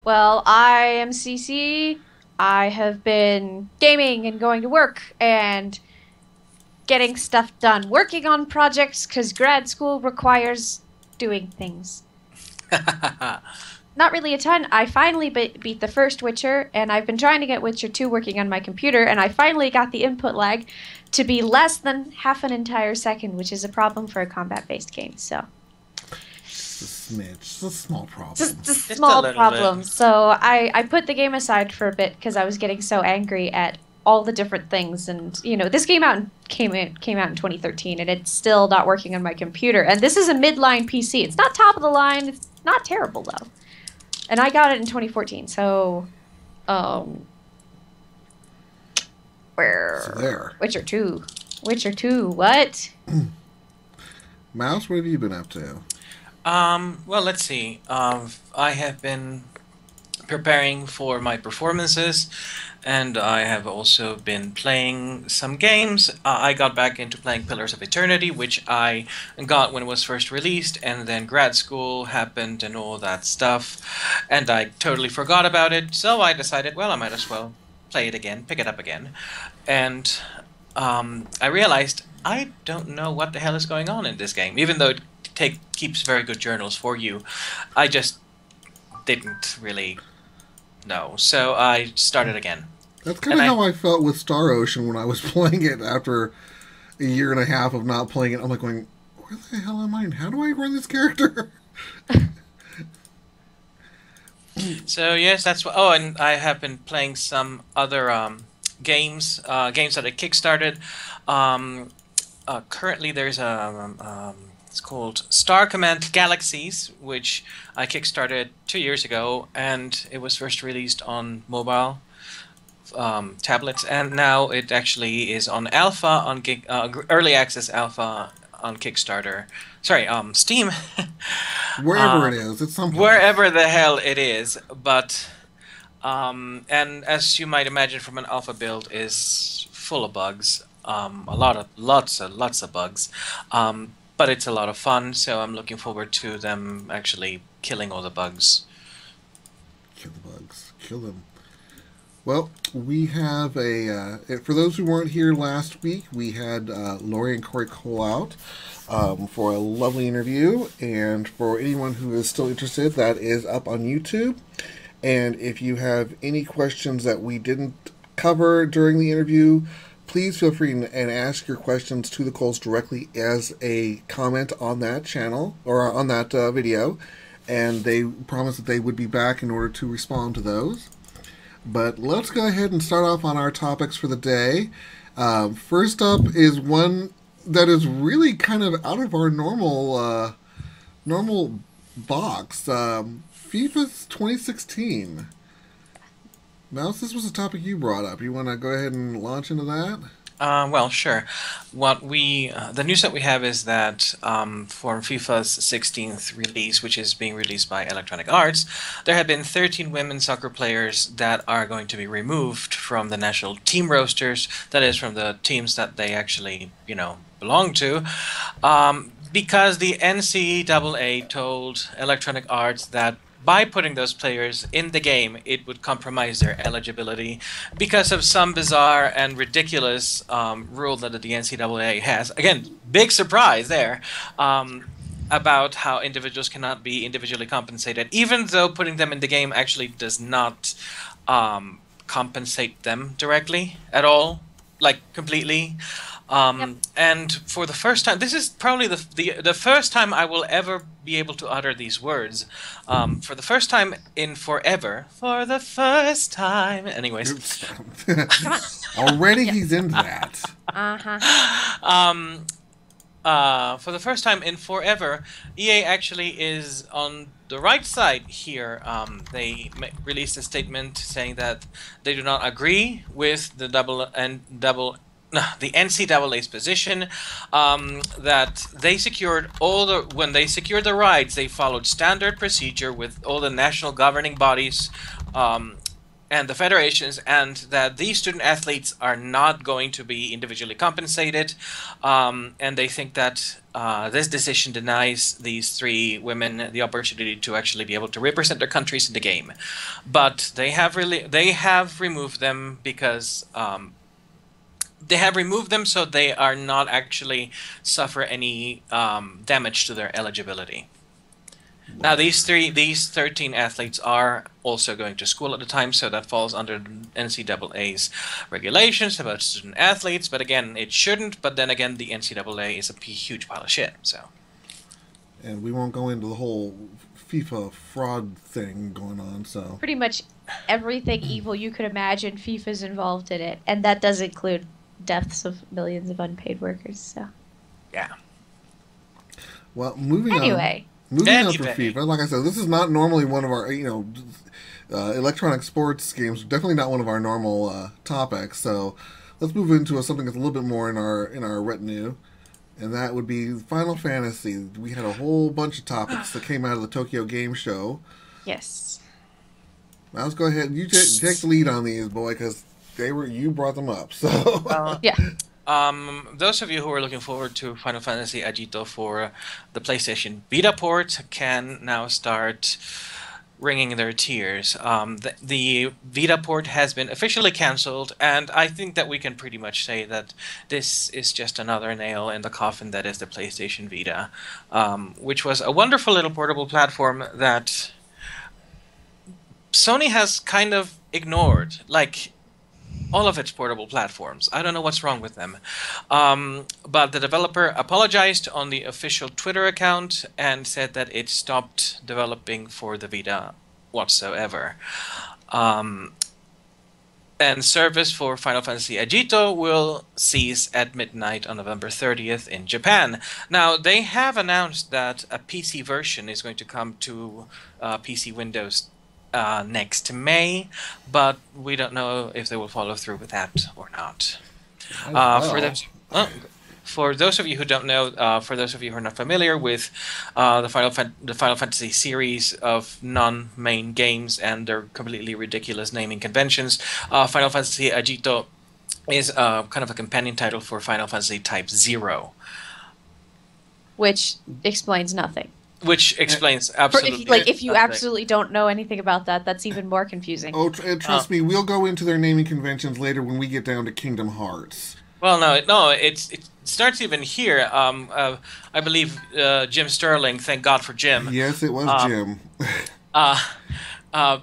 Well, I am CC. I have been gaming and going to work and getting stuff done, working on projects because grad school requires doing things. Not really a ton. I finally beat the first Witcher, and I've been trying to get Witcher 2 working on my computer, and I finally got the input lag to be less than half an entire second, which is a problem for a combat-based game, so. Just a smidge. Just a small problem. Just a small problem. So I put the game aside for a bit because I was getting so angry at all the different things, and this game came out in 2013, and it's still not working on my computer. And this is a midline PC. It's not top of the line. It's not terrible though. And I got it in 2014. So, So there. Witcher 2. Witcher 2. What? Mouse, what have you been up to? Well, let's see. I have been preparing for my performances, and I have also been playing some games. I got back into playing Pillars of Eternity, which I got when it was first released, and then grad school happened and all that stuff, and I totally forgot about it, so I decided, well, I might as well play it again, pick it up again, and I realized I don't know what the hell is going on in this game, even though it keeps very good journals for you. I just didn't really know, so I started again. That's kind of how I felt with Star Ocean when I was playing it after a year and a half of not playing it. I'm like going, where the hell am I? And how do I run this character? So yes, that's what. Oh, and I have been playing some other games that I kickstarted. Currently, there's it's called Star Command Galaxies, which I kickstarted 2 years ago, and it was first released on mobile tablets, and now it actually is on alpha on early access alpha on Kickstarter. Sorry, Steam. Wherever it is, it's some place. Wherever the hell it is, but and as you might imagine from an alpha build, is full of bugs. Lots of bugs. But it's a lot of fun, so I'm looking forward to them actually killing all the bugs. Kill the bugs. Kill them. Well, we have for those who weren't here last week, we had Lori and Corey Cole out for a lovely interview. And for anyone who is still interested, that is up on YouTube. And if you have any questions that we didn't cover during the interview, please feel free and ask your questions to the Coles directly as a comment on that channel or on that video. And they promised that they would be back in order to respond to those. But let's go ahead and start off on our topics for the day. First up is one that is really kind of out of our normal box. FIFA's 2016. Mouse, this was a topic you brought up. You want to go ahead and launch into that? Well, sure. What the news that we have is that for FIFA's 16th release, which is being released by Electronic Arts, there have been 13 women soccer players that are going to be removed from the national team rosters. That is, from the teams that they actually, belong to, because the NCAA told Electronic Arts that by putting those players in the game, it would compromise their eligibility because of some bizarre and ridiculous rule that the NCAA has. Again, big surprise there, about how individuals cannot be individually compensated, even though putting them in the game actually does not compensate them directly at all, like completely. Yep. And for the first time, this is probably the first time I will ever be able to utter these words. For the first time in forever. For the first time. Anyways. Already he's into that. For the first time in forever, EA actually is on the right side here. They released a statement saying that they do not agree with the the NCAA's position, that they secured when they secured the rights, they followed standard procedure with all the national governing bodies and the federations, and that these student athletes are not going to be individually compensated, and they think that this decision denies these 3 women the opportunity to actually be able to represent their countries in the game. But they have removed them because they have removed them so they are not actually suffer any damage to their eligibility. Now, these 13 athletes are also going to school at the time, so that falls under NCAA's regulations about student athletes. But again, it shouldn't. But then again, the NCAA is a huge pile of shit. So, and we won't go into the whole FIFA fraud thing going on. So pretty much everything evil you could imagine, FIFA's involved in it, and that does include deaths of millions of unpaid workers. So, yeah. Well, moving on. Moving on from FIFA, like I said, this is not normally one of our, electronic sports games. Definitely not one of our normal topics. So let's move into something that's a little bit more in our retinue, and that would be Final Fantasy. We had a whole bunch of topics that came out of the Tokyo Game Show. Yes. Now let's go ahead. You take the lead on these, boy, because you brought them up. So yeah. Those of you who are looking forward to Final Fantasy Agito for the PlayStation Vita port can now start wringing their tears. The Vita port has been officially cancelled, and I think that we can pretty much say that this is just another nail in the coffin that is the PlayStation Vita, which was a wonderful little portable platform that Sony has kind of ignored. Like, all of its portable platforms. I don't know what's wrong with them. But the developer apologized on the official Twitter account and said that it stopped developing for the Vita whatsoever. And service for Final Fantasy Agito will cease at midnight on November 30th in Japan. Now, they have announced that a PC version is going to come to PC Windows next May, but we don't know if they will follow through with that or not. For those of you who don't know, for those of you who are not familiar with the Final Fantasy series of non-main games and their completely ridiculous naming conventions, Final Fantasy Agito is kind of a companion title for Final Fantasy Type 0. Which explains nothing. Which explains absolutely if you absolutely don't know anything about that, that's even more confusing. Oh, and trust me, we'll go into their naming conventions later when we get down to Kingdom Hearts. Well, no, it starts even here. I believe Jim Sterling, thank God for Jim. Yes, it was Jim.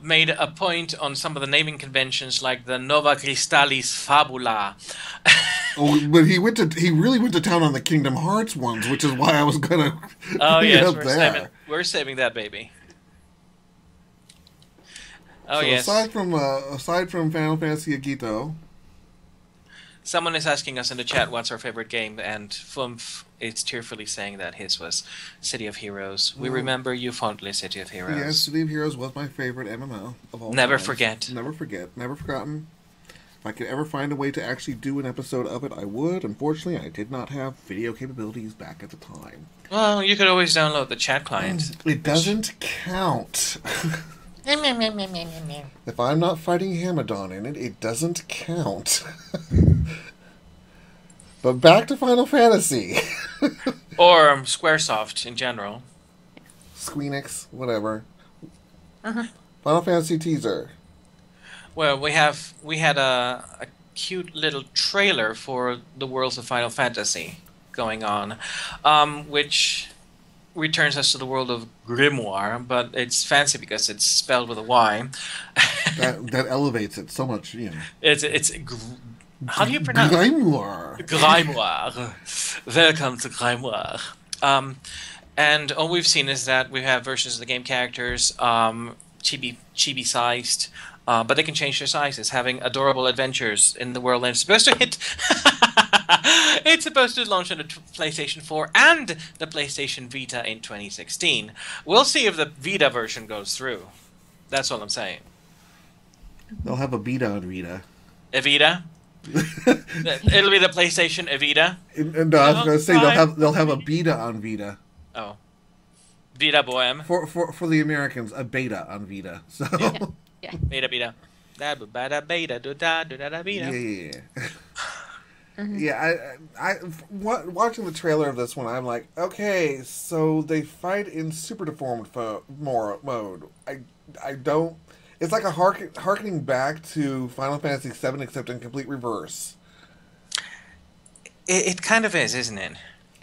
Made a point on some of the naming conventions, like the Nova Crystallis Fabula. Oh, but he really went to town on the Kingdom Hearts ones, which is why I was gonna. Oh yes, we're saving that baby. Oh so yes. Aside from Final Fantasy Agito, someone is asking us in the chat what's our favorite game, and Fumph is tearfully saying that his was City of Heroes. We remember you fondly, City of Heroes. Yes, City of Heroes was my favorite MMO of all time. Never forget. Never forget. Never forgotten. If I could ever find a way to actually do an episode of it, I would. Unfortunately, I did not have video capabilities back at the time. Well, you could always download the chat client. It doesn't count. If I'm not fighting Hamadon in it, it doesn't count. But back to Final Fantasy. Or Squaresoft in general. Squeenix, whatever. Uh-huh. Final Fantasy teaser. Well, we had a cute little trailer for the Worlds of Final Fantasy going on, which returns us to the world of Grimoire, but it's fancy because it's spelled with a Y. that elevates it so much, you know. It's how do you pronounce it? Grimoire. Grimoire. Welcome to Grimoire. And all we've seen is that we have versions of the game characters, chibi sized, but they can change their sizes, having adorable adventures in the world. And it's supposed to hit. It's supposed to launch on the PlayStation 4 and the PlayStation Vita in 2016. We'll see if the Vita version goes through. That's all I'm saying. They'll have a beta on Vita. Evita? It'll be the PlayStation Evita. And I was going to say they'll have a beta on Vita. Oh, Vita Bohem. For the Americans, a beta on Vita. So Beta. Yeah. Yeah, watching the trailer of this one, I'm like, okay, so they fight in super deformed mode. I don't. It's like a harkening back to Final Fantasy VII, except in complete reverse. It kind of is, isn't it?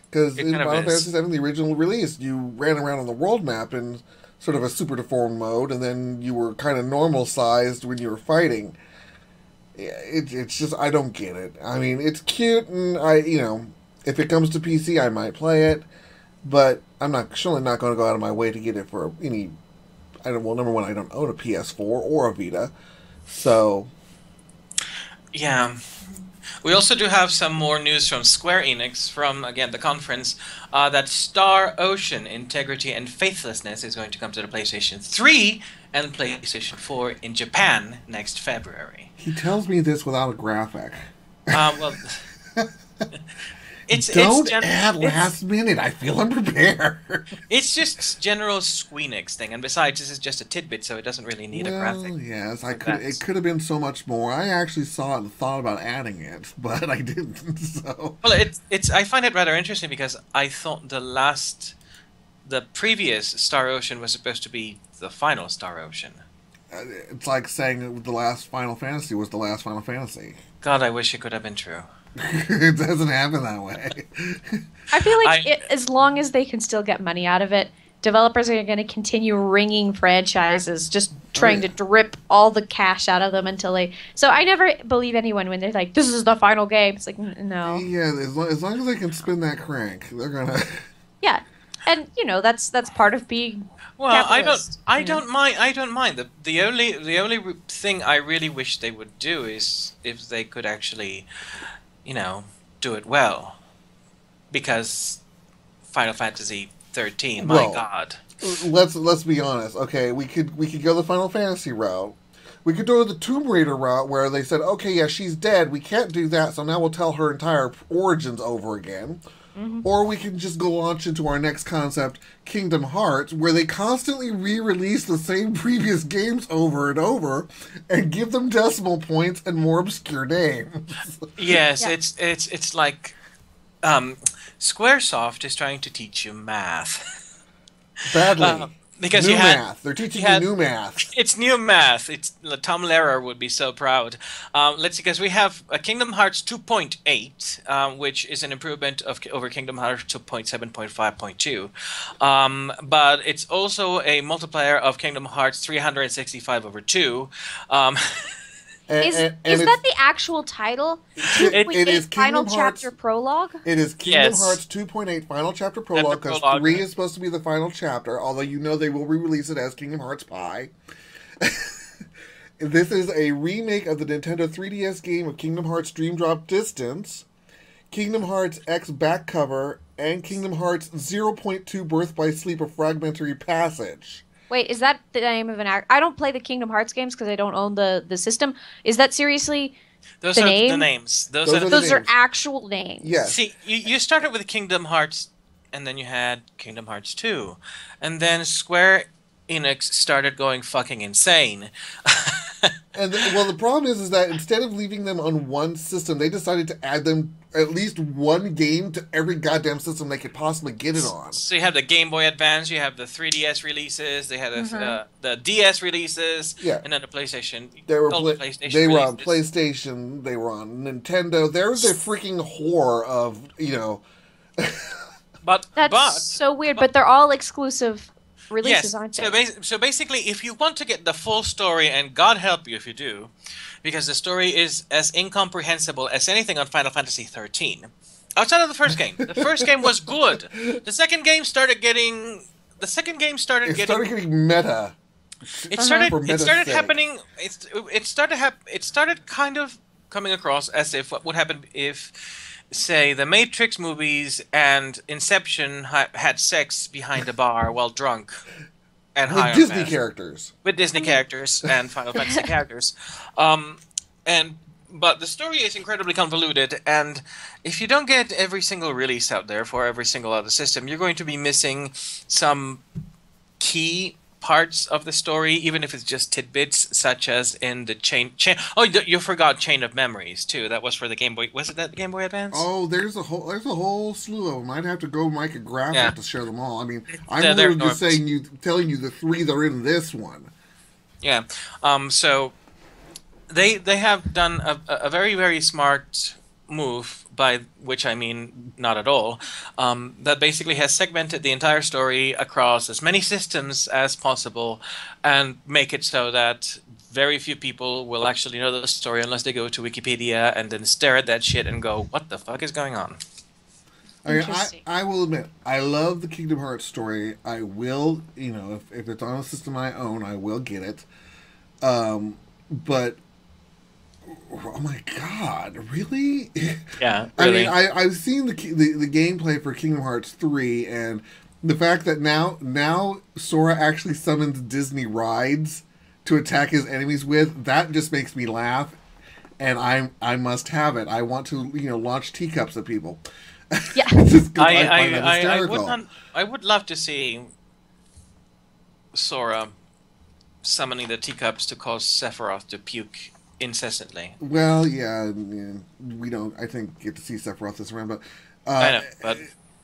Because It in kind of Final is. Fantasy VII, the original release, you ran around on the world map in sort of a super deformed mode, and then you were kind of normal sized when you were fighting. Yeah, it's just I don't get it. I mean, it's cute, and if it comes to PC, I might play it, but I'm not surely not going to go out of my way to get it for any. I don't. Well, number one, I don't own a PS4 or a Vita, so Yeah. We also do have some more news from Square Enix from, again, the conference, that Star Ocean Integrity and Faithlessness is going to come to the PlayStation 3 and PlayStation 4 in Japan next February. he tells me this without a graphic. Well, Don't add last minute. I feel unprepared. it's just general Squeenix thing, and besides, this is just a tidbit, so it doesn't really need a graphic. Yes, It could have been so much more. I actually saw it and thought about adding it, but I didn't. So Well, it's I find it rather interesting because I thought the previous Star Ocean was supposed to be the final Star Ocean. it's like saying the last Final Fantasy was the last Final Fantasy. God, I wish it could have been true. It doesn't happen that way. I feel like as long as they can still get money out of it, developers are going to continue wringing franchises, just trying to drip all the cash out of them until they. So I never believe anyone when they're like, "This is the final game." It's like, no. Yeah, as long as they can spin that crank, they're gonna. Yeah, and that's part of being. Well, capitalist, I don't mind. I don't mind. The only thing I really wish they would do is if they could actually, do it well, because Final Fantasy 13. My Well, God. Let's be honest. Okay, we could go the Final Fantasy route. We could go the Tomb Raider route where they said, okay, yeah, she's dead. We can't do that, so now we'll tell her entire origins over again. Mm-hmm. Or we can just go launch into our next concept, Kingdom Hearts, where they constantly re-release the same previous games over and over, and give them decimal points and more obscure names. Yes, Yeah. it's like Squaresoft is trying to teach you math. Badly. Because new you had math. They're teaching you had- you new math. It's new math. It's Tom Lehrer would be so proud. Let's see, because we have Kingdom Hearts 2.8, which is an improvement over Kingdom Hearts 2.7.5.2. But it's also a multiplier of Kingdom Hearts 365 over 2. Is that the actual title? It is Final Kingdom Hearts. Chapter Prologue? It is Kingdom Yes. Hearts 2.8 Final Chapter Prologue, because Prologue. 3 is supposed to be the final chapter, although they will re-release it as Kingdom Hearts Pie. This is a remake of the Nintendo 3DS game of Kingdom Hearts Dream Drop Distance, Kingdom Hearts X Back Cover, and Kingdom Hearts 0.2 Birth by Sleep: A Fragmentary Passage. Wait, is that the name of an act? I don't play the Kingdom Hearts games because I don't own the system. Is that seriously Those the are name? the names. Those are the Those are names. actual names. Yes. See, you started with Kingdom Hearts, and then you had Kingdom Hearts 2. And then Square Enix started going fucking insane. And the problem is that instead of leaving them on one system, they decided to add them at least one game to every goddamn system they could possibly get it on. So you have the Game Boy Advance, you have the 3DS releases, they had the DS releases, Yeah. and then the PlayStation. They were all the PlayStation they were on releases. PlayStation. They were on Nintendo. There was a freaking whore of But That's so weird, but they're all exclusive releases, yes. aren't So, they? so basically, if you want to get the full story, and God help you if you do, because the story is as incomprehensible as anything on Final Fantasy 13. Outside of the first game, the first game was good. The second game started getting. It started getting meta. It started. For It meta's started sake. happening. It started kind of coming across as if what would happen if, say, the Matrix movies and Inception had sex behind a bar while drunk and high With on Disney meth. characters. With Disney characters and Final Fantasy characters, but the story is incredibly convoluted, and if you don't get every single release out there for every single other system, you're going to be missing some key parts of the story, even if it's just tidbits, such as in the chain. Oh, you forgot Chain of Memories too. That was for the Game Boy. Was it that the Game Boy Advance? Oh, there's a whole slew of them. I'd have to go make a graphic to share them all. I mean, I'm They're literally just telling you the 3 that are in this one. Yeah. So they have done a very, very smart move, by which I mean not at all, that basically has segmented the entire story across as many systems as possible and make it so that very few people will actually know the story unless they go to Wikipedia and then stare at that shit and go, what the fuck is going on? I will admit, I love the Kingdom Hearts story. I will, if it's on a system I own, I will get it. But oh my god, really? Yeah, really. I mean, I've seen the gameplay for Kingdom Hearts 3, and the fact that now Sora actually summons Disney rides to attack his enemies with, that just makes me laugh, and I must have it. I want to launch teacups at people. Yeah. I would love to see Sora summoning the teacups to cause Sephiroth to puke incessantly. Well, yeah, we don't, I think, get to see Sephiroth this round, but I know, but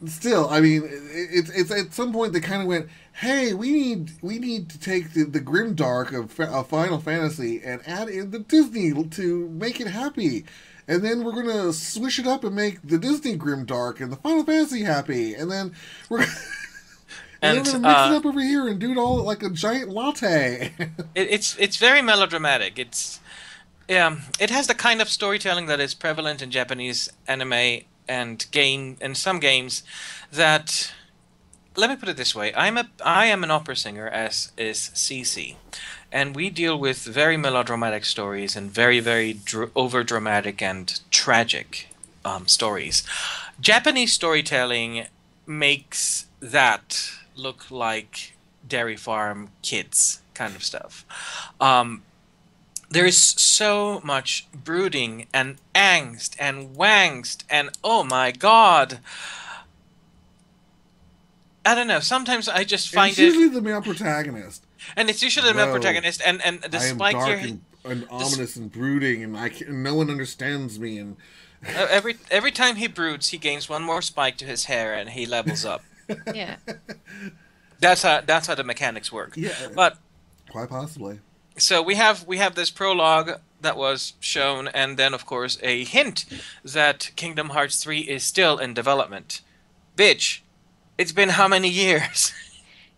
still, I mean, it's at some point they kind of went, hey, we need to take the grimdark of Final Fantasy and add in the Disney to make it happy. And then we're going to swish it up and make the Disney grimdark and the Final Fantasy happy. And then we're going to mix it up over here and do it all like a giant latte. It's very melodramatic. It has the kind of storytelling that is prevalent in Japanese anime and some games that, let me put it this way, I am an opera singer, as is CC, and we deal with very melodramatic stories and very, very over-dramatic and tragic stories. Japanese storytelling makes that look like Dairy Farm Kids kind of stuff. There is so much brooding and angst and wangst and oh my god. I don't know. Sometimes I just find it's usually the male protagonist. And it's usually the male protagonist. And despite I am dark and ominous and brooding, and no one understands me. And every time he broods, he gains one more spike to his hair, and he levels up. Yeah. That's how the mechanics work. Yeah. But quite possibly. So we have this prologue that was shown, and then of course a hint that Kingdom Hearts 3 is still in development. Bitch, it's been how many years?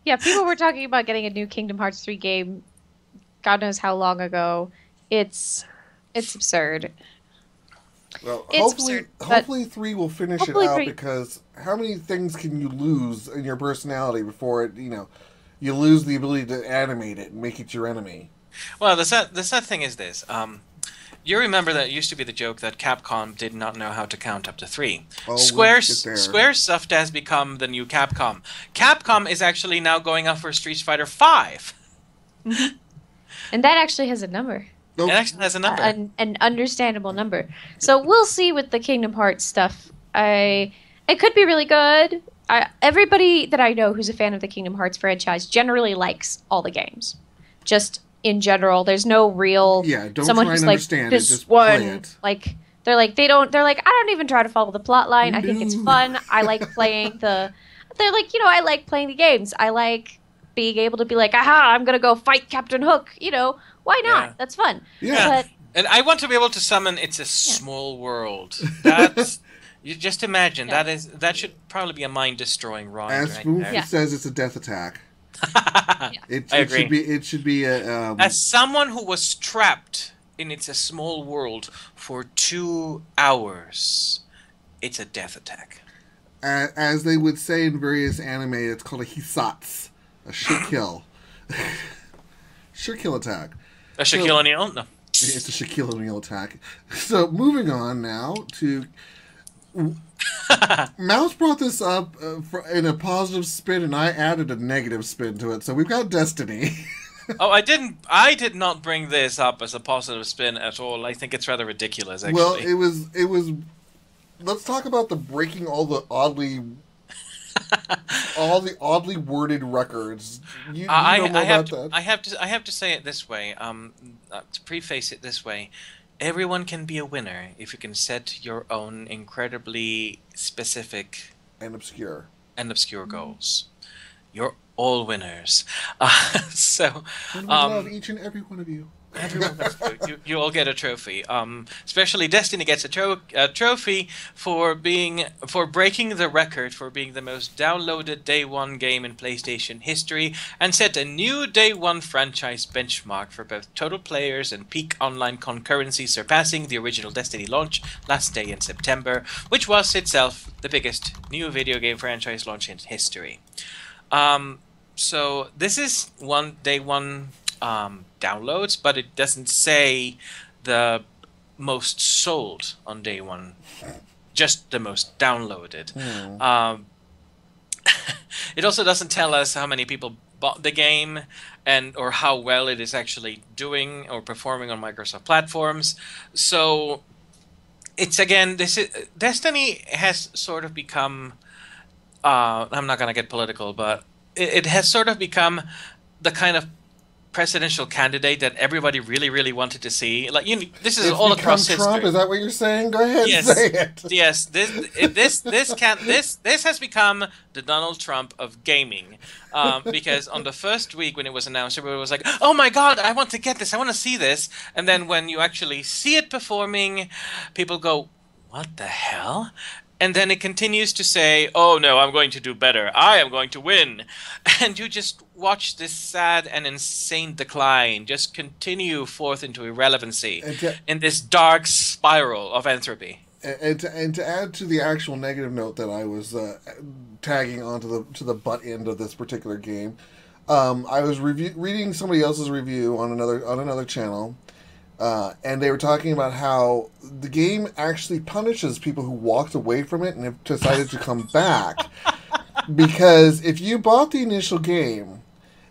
Yeah, people were talking about getting a new Kingdom Hearts 3 game God knows how long ago. It's absurd. Well, It's hopefully 3 will finish it out 3. Because how many things can you lose in your personality before it, you lose the ability to animate it and make it your enemy? Well, the sad thing is this. You remember that it used to be the joke that Capcom did not know how to count up to 3. Oh, Square stuff has become the new Capcom. Capcom is actually now going up for Street Fighter 5. And that actually has a number. Nope. It actually has a number. An understandable number. So we'll see with the Kingdom Hearts stuff. It could be really good. Everybody that I know who's a fan of the Kingdom Hearts franchise generally likes all the games. Just in general, there's no real don't someone try who's and like understand this it, just one play it. like they're like I don't even try to follow the plot line. I think it's fun. I like playing I like playing the games. I like being able to be like, aha, I'm gonna go fight Captain Hook. Why not? Yeah. That's fun. Yeah. But, and I want to be able to summon It's a Small World. That's you just imagine that should probably be a mind destroying run. As Spoonful says, it's a death attack. I agree. It should be a. As someone who was trapped in It's a Small World for 2 hours, it's a death attack. As they would say in various anime, it's called a hisatsu, a Shaquille. Shaquille attack. A Shaquille O'Neal? No. It's a Shaquille O'Neal attack. So moving on now to. Mouse brought this up in a positive spin, and I added a negative spin to it. So we've got Destiny. Oh, I did not bring this up as a positive spin at all. I think it's rather ridiculous, actually. Well, it was. Let's talk about the breaking all the oddly All the oddly worded records. You I, know more I have about to, that. I have to say it this way. To preface it this way, everyone can be a winner if you can set your own incredibly specific And obscure. and obscure goals. You're all winners. So, And we love each and every one of you. everyone, you all get a trophy. Especially Destiny gets a trophy for breaking the record for being the most downloaded day one game in PlayStation history, and set a new day one franchise benchmark for both total players and peak online concurrency, surpassing the original Destiny launch last day in September, which was itself the biggest new video game franchise launch in history. So this is day one downloads, but it doesn't say the most sold on day one, just the most downloaded. It also doesn't tell us how many people bought the game or how well it is actually doing or performing on Microsoft platforms. So it's again, Destiny has sort of become. I'm not gonna get political, but it has sort of become the kind of presidential candidate that everybody really, really wanted to see. Like, this is It's all become across Trump. history. Is that what you're saying? Go ahead, Yes, say it. yes. This has become the Donald Trump of gaming, because on the first week when it was announced, everybody was like, "Oh my God, I want to get this. I want to see this." And then when you actually see it performing, people go, "What the hell?" And then it continues to say, "Oh no, I'm going to do better. I am going to win." And you just watch this sad and insane decline just continue forth into irrelevancy in this dark spiral of entropy. And to add to the actual negative note that I was tagging onto the butt end of this particular game, I was reading somebody else's review on another channel. And they were talking about how the game actually punishes people who walked away from it and have decided to come back. Because if you bought the initial game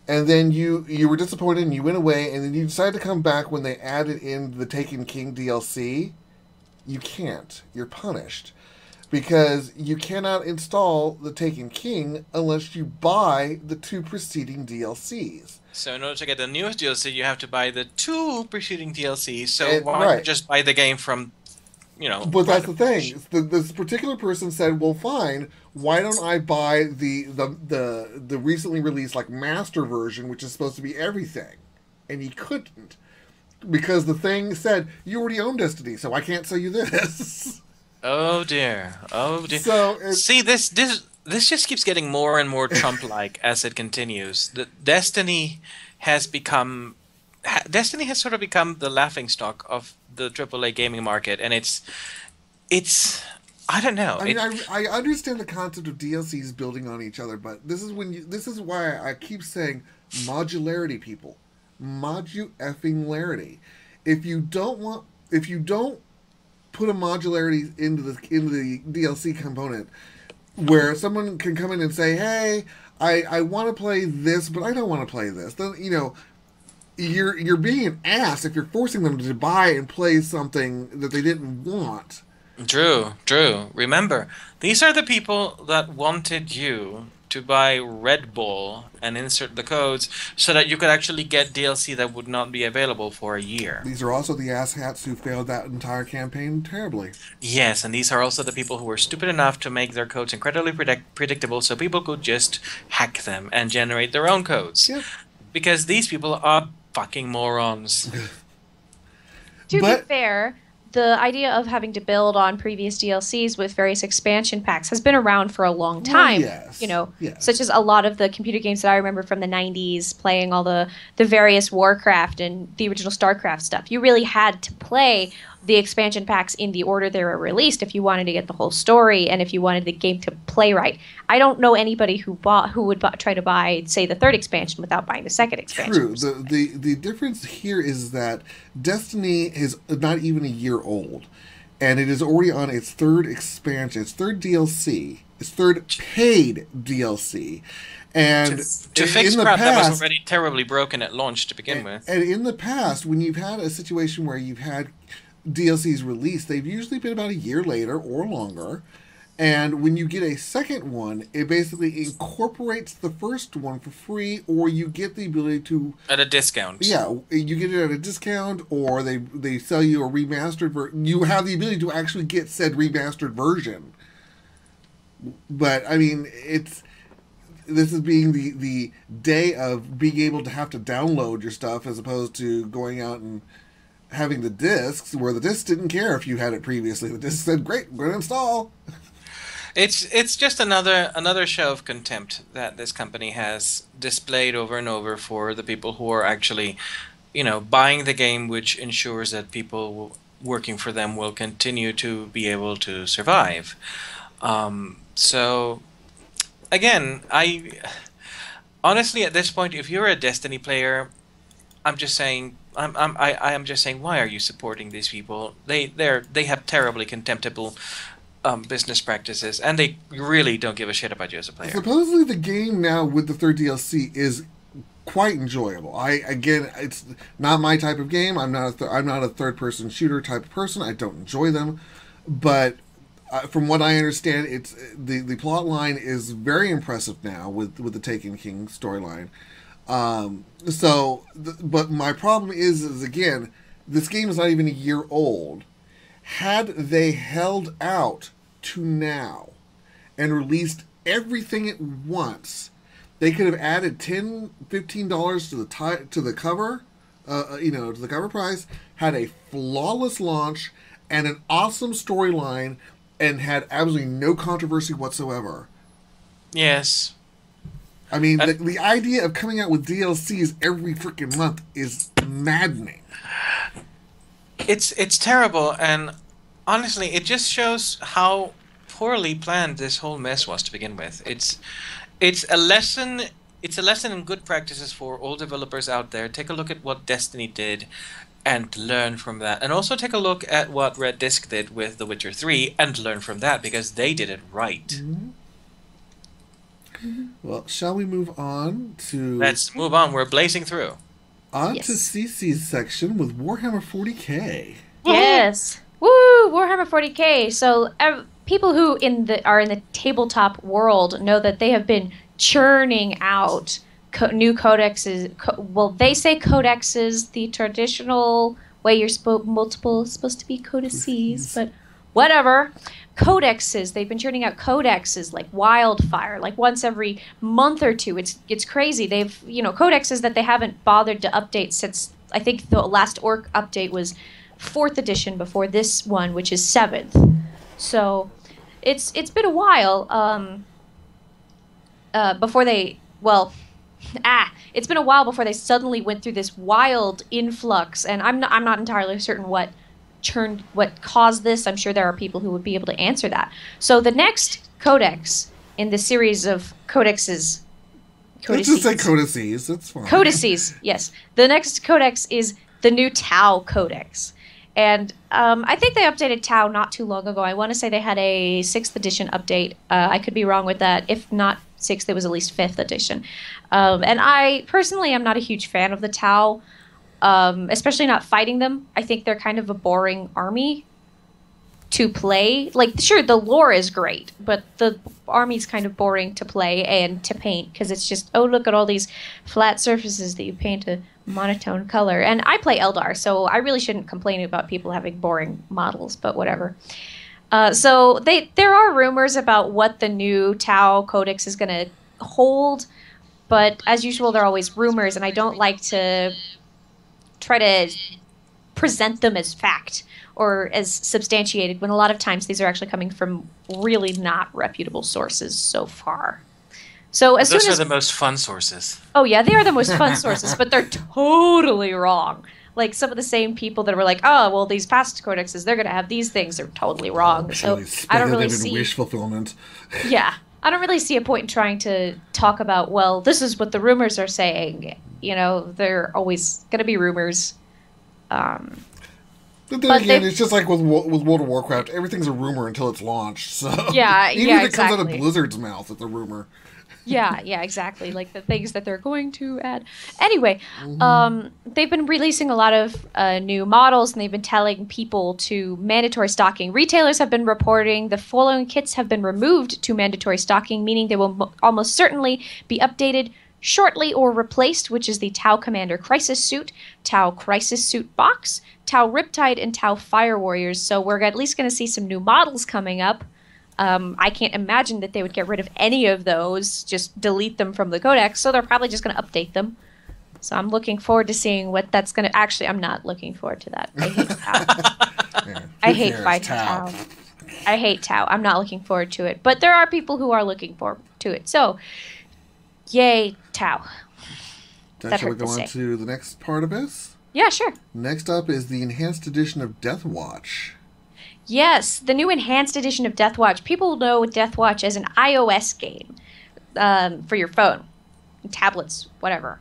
and then you were disappointed and you went away and then you decided to come back when they added in the Taken King DLC, you can't. You're punished. Because you cannot install the Taken King unless you buy the 2 preceding DLCs. So in order to get the newest DLC, you have to buy the 2 preceding DLCs. So why right. not just buy the game from, But that's the thing. This particular person said, "Well, fine. Why don't I buy the recently released master version, which is supposed to be everything?" And he couldn't because the thing said, "You already own Destiny, so I can't sell you this." Oh dear. Oh dear. So see, this just keeps getting more and more Trump-like as it continues. Destiny has sort of become the laughingstock of the AAA gaming market, and it's I don't know. I mean, I understand the concept of DLCs building on each other, but this is why I keep saying modularity, people. Modu-effing-larity. If you don't put a modularity into the DLC component, where someone can come in and say, "Hey, I want to play this, but I don't want to play this," then you're being an ass if you're forcing them to buy and play something that they didn't want. Drew, remember, these are the people that wanted you to buy Red Bull and insert the codes so that you could actually get DLC that would not be available for a year. These are also the asshats who failed that entire campaign terribly. Yes, and these are also the people who were stupid enough to make their codes incredibly predictable so people could just hack them and generate their own codes. Yep. Because these people are fucking morons. To be fair, the idea of having to build on previous DLCs with various expansion packs has been around for a long time. Yes. Yes. Such as a lot of the computer games that I remember from the 90s, playing all the various Warcraft and the original StarCraft stuff. You really had to play the expansion packs in the order they were released if you wanted to get the whole story and if you wanted the game to play right. I don't know anybody who would try to buy, say, the 3rd expansion without buying the 2nd expansion. True. The difference here is that Destiny is not even a year old, and it is already on its 3rd expansion, its 3rd DLC, its 3rd paid DLC. And to fix crap that was already terribly broken at launch to begin with. And in the past, when you've had a situation where you've had DLCs released, they've usually been about a year later or longer. And when you get a second one, it basically incorporates the first one for free, or you get the ability to... At a discount. Yeah, you get it at a discount, or they sell you a remastered version. You have the ability to actually get said remastered version. But, I mean, this is being the day of being able to have to download your stuff as opposed to going out and having the discs, where the discs didn't care if you had it previously. The disc said, great, I'm going to install. It's just another show of contempt that this company has displayed over and over for the people who are actually, buying the game, which ensures that people working for them will continue to be able to survive. So, again, honestly at this point, if you're a Destiny player, I'm just saying, I am just saying, why are you supporting these people? They have terribly contemptible business practices, and they really don't give a shit about you as a player. Supposedly, the game now with the third DLC is quite enjoyable. It's not my type of game. I'm not a third-person shooter type of person. I don't enjoy them, but from what I understand, it's the plot line is very impressive now with the Taken King storyline. But my problem is again, this game is not even a year old. Had they held out to now and released everything at once, they could have added $10, $15 to the cover, to the cover price, had a flawless launch and an awesome storyline, and had absolutely no controversy whatsoever. Yes. I mean, the idea of coming out with DLCs every freaking month is maddening. It's terrible, and honestly, it just shows how poorly planned this whole mess was to begin with. It's a lesson in good practices for all developers out there. Take a look at what Destiny did and learn from that. And also take a look at what Red Disc did with The Witcher 3 and learn from that, because they did it right. Mm-hmm. Well, shall we move on to... Let's move on. We're blazing through. On to Cece's section with Warhammer 40k. Yes. Woo! Warhammer 40k. So people who are in the tabletop world know that they have been churning out new codexes. They say codexes, the traditional way you're supposed to be codices, but whatever. Codexes. They've been churning out codexes like wildfire, like once every month or two. It's crazy. They've codexes that they haven't bothered to update since I think the last Orc update was 4th edition before this one, which is 7th. So it's been a while before they it's been a while before they suddenly went through this wild influx, and I'm not entirely certain what caused this. I'm sure there are people who would be able to answer that. So the next codex in the series of codexes... Let's just say codices. That's fine. Codices, yes. The next codex is the new Tau Codex. And I think they updated Tau not too long ago. I want to say they had a 6th edition update. I could be wrong with that. If not 6th, it was at least 5th edition. And I personally am not a huge fan of the Tau. Especially not fighting them. I think they're kind of a boring army to play. Like, sure, the lore is great, but the army's kind of boring to play and to paint, because it's just, oh, look at all these flat surfaces that you paint a monotone color. And I play Eldar, so I really shouldn't complain about people having boring models, but whatever. So there are rumors about what the new Tau Codex is going to hold, but as usual, they're always rumors, and I don't like to try to present them as fact or as substantiated, when a lot of times these are actually coming from really not reputable sources so far. So those are the most fun sources. Oh yeah, they are the most fun sources, but they're totally wrong. Like some of the same people that were like, oh, well, these past codexes, they're going to have these things. They're totally wrong. So I don't really see wish fulfillment. Yeah, I don't really see a point in trying to talk about, well, this is what the rumors are saying. They're always going to be rumors. But then again, it's just like with World of Warcraft. Everything's a rumor until it's launched. So yeah, even if it exactly. comes out of Blizzard's mouth, it's a rumor. Yeah, exactly. Like the things that they're going to add. Anyway, they've been releasing a lot of new models, and they've been telling people to mandatory stocking. Retailers have been reporting the following kits have been removed to mandatory stocking, meaning they will almost certainly be updated shortly or replaced, which is the Tau Commander Crisis Suit, Tau Crisis Suit Box, Tau Riptide, and Tau Fire Warriors. So we're at least going to see some new models coming up. I can't imagine that they would get rid of any of those, just delete them from the codex, so they're probably just going to update them. So I'm looking forward to seeing what that's going to... Actually, I'm not looking forward to that. I hate Tau. Yeah, I hate cares, fighting Tau. I hate Tau. I'm not looking forward to it. But there are people who are looking forward to it. So, yay, Tau. Then That shall we hurt go to on say. to the next part of this? Yeah, sure. Next up is the enhanced edition of Death Watch. Yes, the new enhanced edition of Death Watch. People know Death Watch as an iOS game for your phone, tablets, whatever.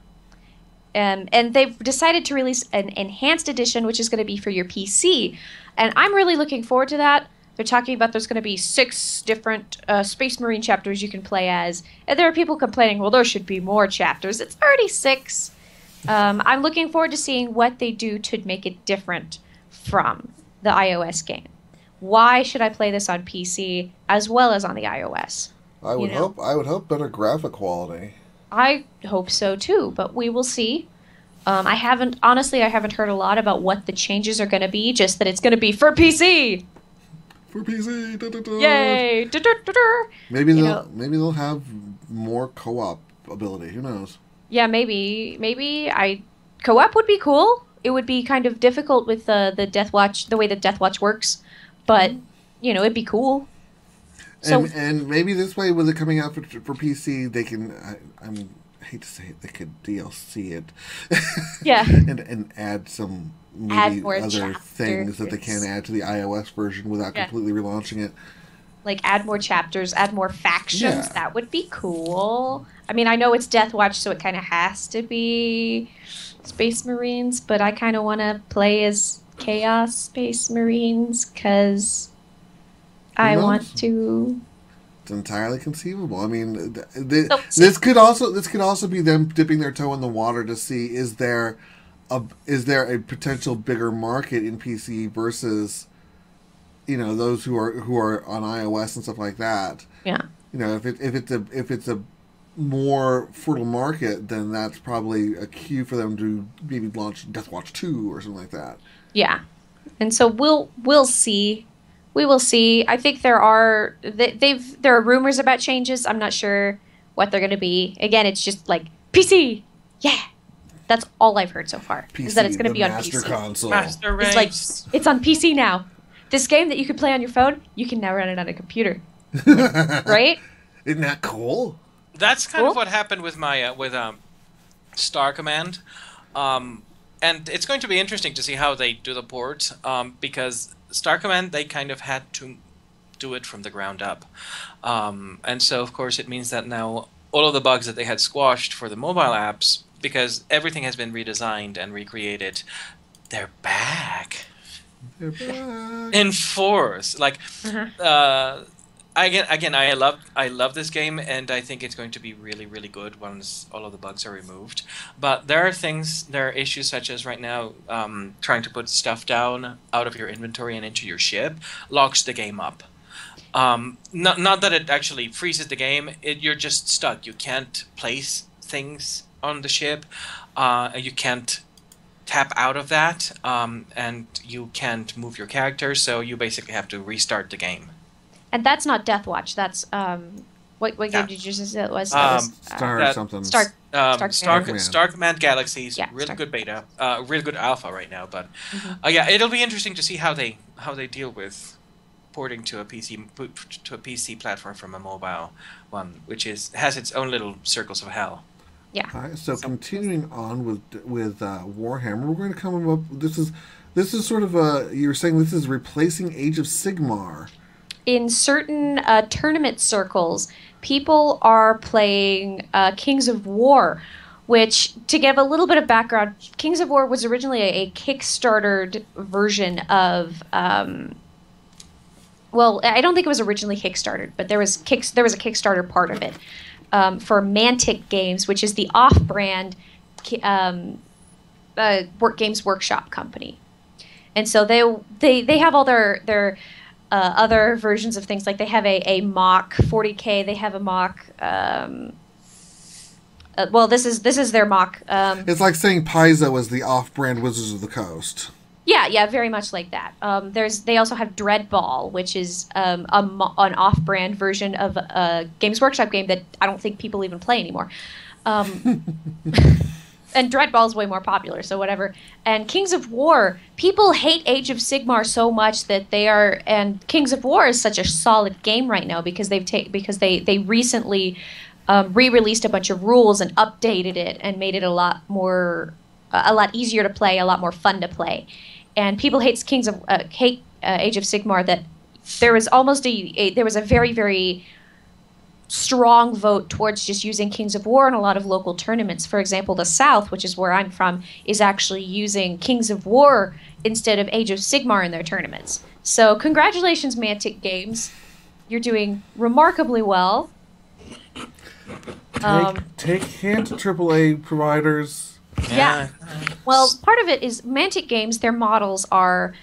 And they've decided to release an enhanced edition, which is going to be for your PC. And I'm really looking forward to that. They're talking about there's going to be 6 different Space Marine chapters you can play as. And there are people complaining, well, there should be more chapters. It's already 6. I'm looking forward to seeing what they do to make it different from the iOS game. Why should I play this on PC as well as on the iOS? I would hope better graphic quality. I hope so too, but we will see. I haven't heard a lot about what the changes are going to be, just that it's going to be for PC. For PC. Da, da, da. Yay! Maybe they'll have more co-op ability. Who knows? Yeah, maybe co-op would be cool. It would be kind of difficult with the Death Watch, the way that Death Watch works, but it'd be cool. So, and maybe this way, with it coming out for PC, they can. I hate to say it, they could DLC it. Yeah. and add some maybe more other chapters. things that they can add to the iOS version without completely relaunching it. Like add more chapters, add more factions. Yeah. That would be cool. I mean, I know it's Death Watch, so it kind of has to be Space Marines, but I kind of want to play as Chaos Space Marines because I want to. It's entirely conceivable. I mean, this could also be them dipping their toe in the water to see is there a potential bigger market in PC versus those who are on iOS and stuff like that. Yeah. If it's a more fertile market, then that's probably a cue for them to maybe launch Death Watch 2 or something like that. Yeah. And so we'll see. We will see. I think there are rumors about changes. I'm not sure what they're going to be. Again, it's just like PC. Yeah. That's all I've heard so far. PC, is that it's going to be on Master PC. Console. Master Race. It's like it's on PC now. This game that you could play on your phone, you can now run it on a computer. Right? Isn't that cool? That's kind of what happened with my Star Command, and it's going to be interesting to see how they do the port, because Star Command they kind of had to do it from the ground up, and so of course it means that now all of the bugs that they had squashed for the mobile apps, because everything has been redesigned and recreated, they're back. They're back. In force, like. Again, I love this game, and I think it's going to be really, really good once all of the bugs are removed. But there are issues such as right now, trying to put stuff down out of your inventory and into your ship locks the game up. Not that it actually freezes the game. You're just stuck. You can't place things on the ship. You can't tap out of that, and you can't move your character. So you basically have to restart the game. And that's not Death Watch. That's what game did you just say it was? Star something. Star Command Galaxies. Yeah, really good beta. Really good alpha right now. But yeah, it'll be interesting to see how they deal with porting to a PC platform from a mobile one, which has its own little circles of hell. Yeah. All right, so continuing on with Warhammer, we're going to come up. This is sort of you were saying this is replacing Age of Sigmar. In certain tournament circles, people are playing Kings of War, which, to give a little bit of background, Kings of War was originally a Kickstartered version of... well, I don't think it was originally Kickstartered, but there was a Kickstarter part of it. for Mantic Games, which is the off-brand Games Workshop company. And so they have all their other versions of things. Like they have a mock 40K. They have a mock. Well, this is their mock. It's like saying Paizo is the off-brand Wizards of the Coast. Yeah, very much like that. They also have Dreadball, which is an off-brand version of a Games Workshop game that I don't think people even play anymore. And Dreadball is way more popular, so whatever. And Kings of War, people hate Age of Sigmar so much that they are. And Kings of War is such a solid game right now because they recently re-released a bunch of rules and updated it and made it a lot easier to play, a lot more fun to play. And people hate Age of Sigmar that there was almost there was a very, very strong vote towards just using Kings of War in a lot of local tournaments. For example, the South, which is where I'm from, is actually using Kings of War instead of Age of Sigmar in their tournaments. So congratulations, Mantic Games. You're doing remarkably well. Take hint, AAA providers. Yeah. Well, part of it is Mantic Games, their models are...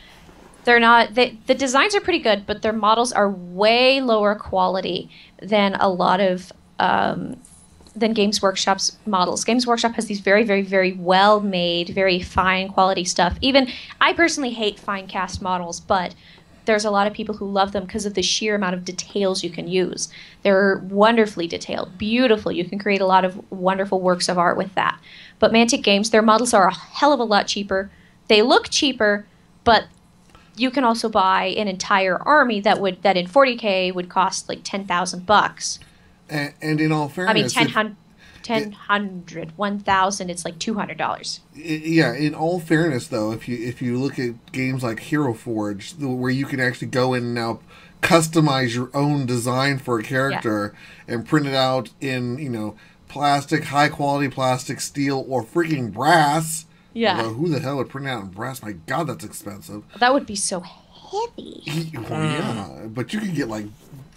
the designs are pretty good, but their models are way lower quality than a lot of than Games Workshop's models. Games Workshop has these very, very, very well made, very fine quality stuff. Even I personally hate fine cast models, but there's a lot of people who love them because of the sheer amount of details you can use. They're wonderfully detailed, beautiful. You can create a lot of wonderful works of art with that. But Mantic Games, their models are a hell of a lot cheaper. They look cheaper, but you can also buy an entire army that in 40K would cost like $10,000. And in all fairness, 1,000, it's like $200. Yeah, in all fairness, though, if you look at games like Hero Forge, where you can actually go in and now customize your own design for a character and print it out in plastic, high quality plastic, steel, or freaking brass. Yeah. Although who the hell would print it out in brass? My God, that's expensive. That would be so heavy. Well, yeah, but you can get like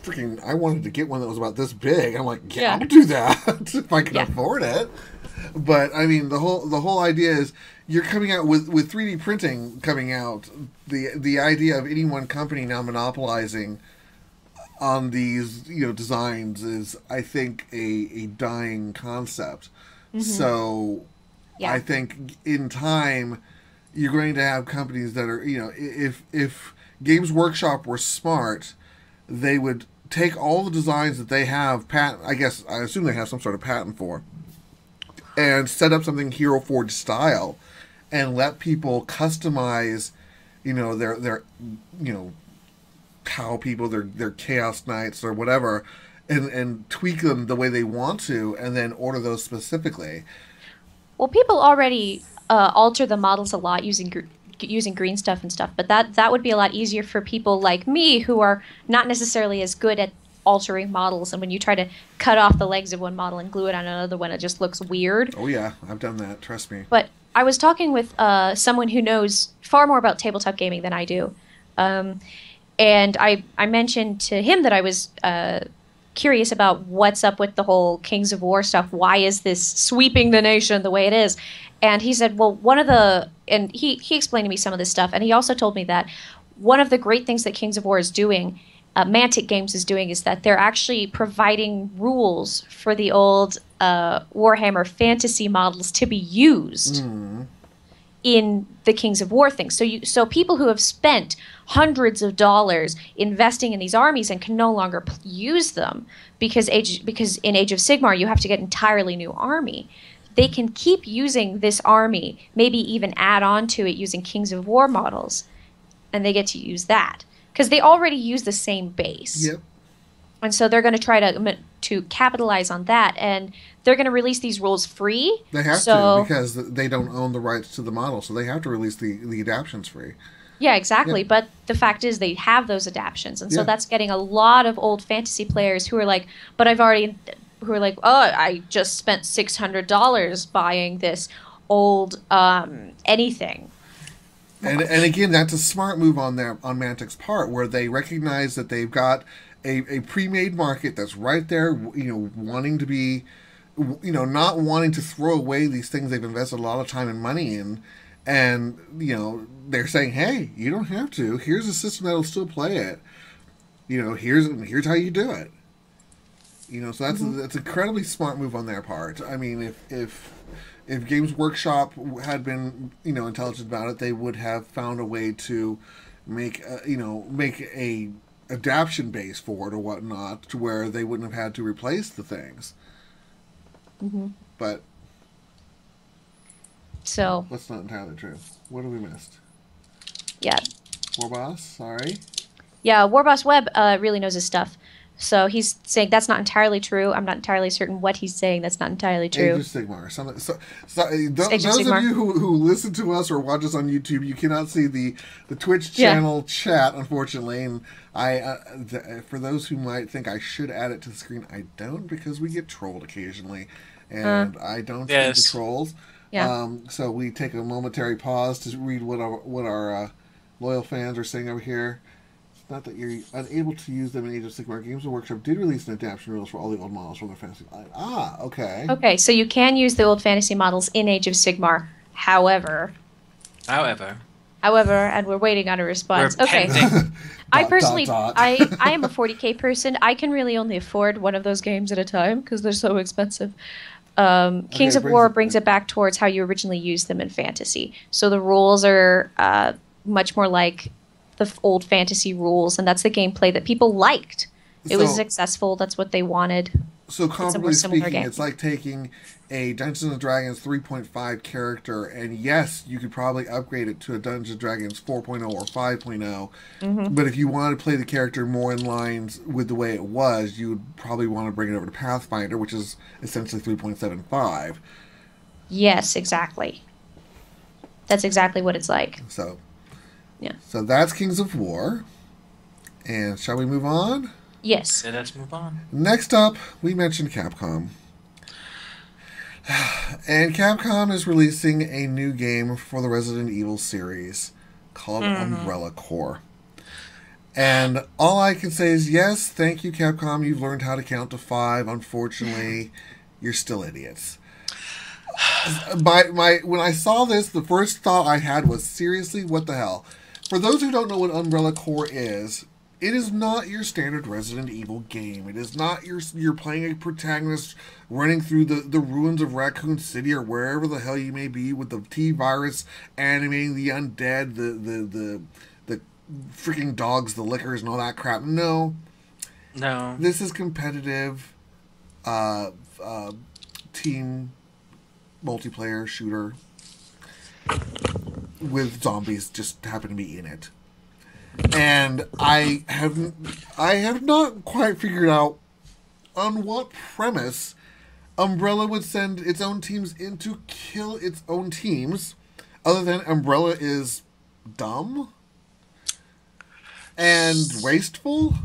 freaking. I wanted to get one that was about this big. I'm like, I'll do that if I can afford it. But I mean, the whole idea is you're coming out with 3D printing coming out. The idea of any one company now monopolizing on these designs is, I think, a dying concept. Mm-hmm. So. Yeah. I think in time you're going to have companies that are, if Games Workshop were smart, they would take all the designs that they have I assume they have some sort of patent for, and set up something Hero Forge style, and let people customize, their Tau people, their Chaos Knights or whatever, and tweak them the way they want to, and then order those specifically. Well, people already alter the models a lot using green stuff and stuff, but that would be a lot easier for people like me who are not necessarily as good at altering models. And when you try to cut off the legs of one model and glue it on another one, it just looks weird. Oh yeah, I've done that. Trust me. But I was talking with someone who knows far more about tabletop gaming than I do, and I mentioned to him that I was curious about what's up with the whole Kings of War stuff. Why is this sweeping the nation the way it is? And he said, well, and he explained to me some of this stuff, and he also told me that one of the great things that Kings of War is doing, Mantic Games is doing, is that they're actually providing rules for the old Warhammer fantasy models to be used in the Kings of War thing. So people who have spent hundreds of dollars investing in these armies and can no longer use them because in Age of Sigmar you have to get an entirely new army. They can keep using this army, maybe even add on to it using Kings of War models, and they get to use that because they already use the same base. Yep. And so they're going to try to capitalize on that, and they're going to release these rules free. They have to, because they don't own the rights to the model, so they have to release the adaptions free. Yeah, exactly. Yeah. But the fact is they have those adaptions, and so that's getting a lot of old fantasy players who are like, I just spent $600 buying this old anything. And again, that's a smart move on Mantic's part, where they recognize that they've got a pre-made market that's right there, wanting to be, not wanting to throw away these things they've invested a lot of time and money in, and they're saying, hey, you don't have to. Here's a system that'll still play it. Here's how you do it. So that's an incredibly smart move on their part. I mean, if Games Workshop had been intelligent about it, they would have found a way to make a adaption base for it or whatnot, to where they wouldn't have had to replace the things. But so that's not entirely true. What have we missed? Yeah. Warboss, sorry. Yeah, Warboss Webb really knows his stuff. So he's saying that's not entirely true. I'm not entirely certain what he's saying that's not entirely true. Age of Sigmar or something. Those of you who listen to us or watch us on YouTube, you cannot see the Twitch channel chat, unfortunately. And for those who might think I should add it to the screen, I don't, because we get trolled occasionally, and I don't see the trolls. Yeah. So we take a momentary pause to read what our loyal fans are saying over here. Not that you're unable to use them in Age of Sigmar. Games Workshop did release an adaptation rules for all the old models from their fantasy line. Okay. Okay, so you can use the old fantasy models in Age of Sigmar. However, and we're waiting on a response. I personally, I am a 40K person. I can really only afford one of those games at a time because they're so expensive. Kings of War brings it back towards how you originally used them in fantasy. So the rules are much more like the old fantasy rules, and that's the gameplay that people liked. It was successful. That's what they wanted. So comparably speaking, it's like taking a Dungeons & Dragons 3.5 character, and yes, you could probably upgrade it to a Dungeons & Dragons 4.0 or 5.0, but if you wanted to play the character more in lines with the way it was, you would probably want to bring it over to Pathfinder, which is essentially 3.75. Yes, exactly. That's exactly what it's like. So that's Kings of War. And shall we move on? Yes. Yeah, let's move on. Next up, we mentioned Capcom. And Capcom is releasing a new game for the Resident Evil series called Umbrella Corps. And all I can say is, yes, thank you, Capcom. You've learned how to count to 5. Unfortunately, you're still idiots. When I saw this, the first thought I had was, seriously, what the hell? For those who don't know what Umbrella Corps is, it is not your standard Resident Evil game. It is not you're playing a protagonist running through the ruins of Raccoon City or wherever the hell you may be with the T-virus animating the undead, the freaking dogs, the lickers, and all that crap. No. This is competitive team multiplayer shooter with zombies just happen to be in it. And I have not quite figured out on what premise Umbrella would send its own teams in to kill its own teams, other than Umbrella is dumb and wasteful.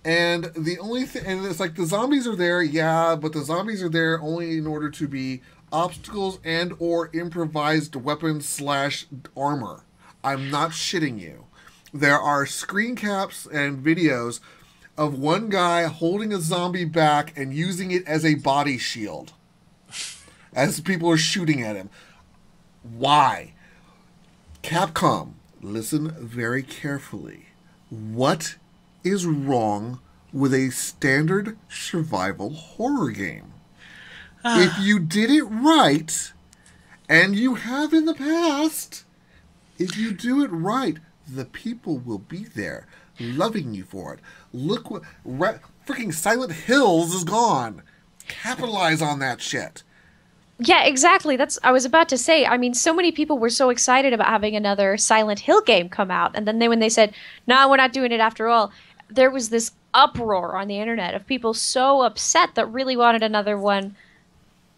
And the only thing, and it's like the zombies are there, yeah, but the zombies are there only in order to be obstacles and or improvised weapons / armor. I'm not shitting you. There are screen caps and videos of one guy holding a zombie back and using it as a body shield as people are shooting at him. Why? Capcom, listen very carefully. What is wrong with a standard survival horror game? If you did it right, and you have in the past, if you do it right, the people will be there, loving you for it. Look what... freaking Silent Hills is gone. Capitalize on that shit. Yeah, exactly. I was about to say, I mean, so many people were so excited about having another Silent Hill game come out, and then when they said, no, we're not doing it after all, there was this uproar on the internet of people so upset that really wanted another one.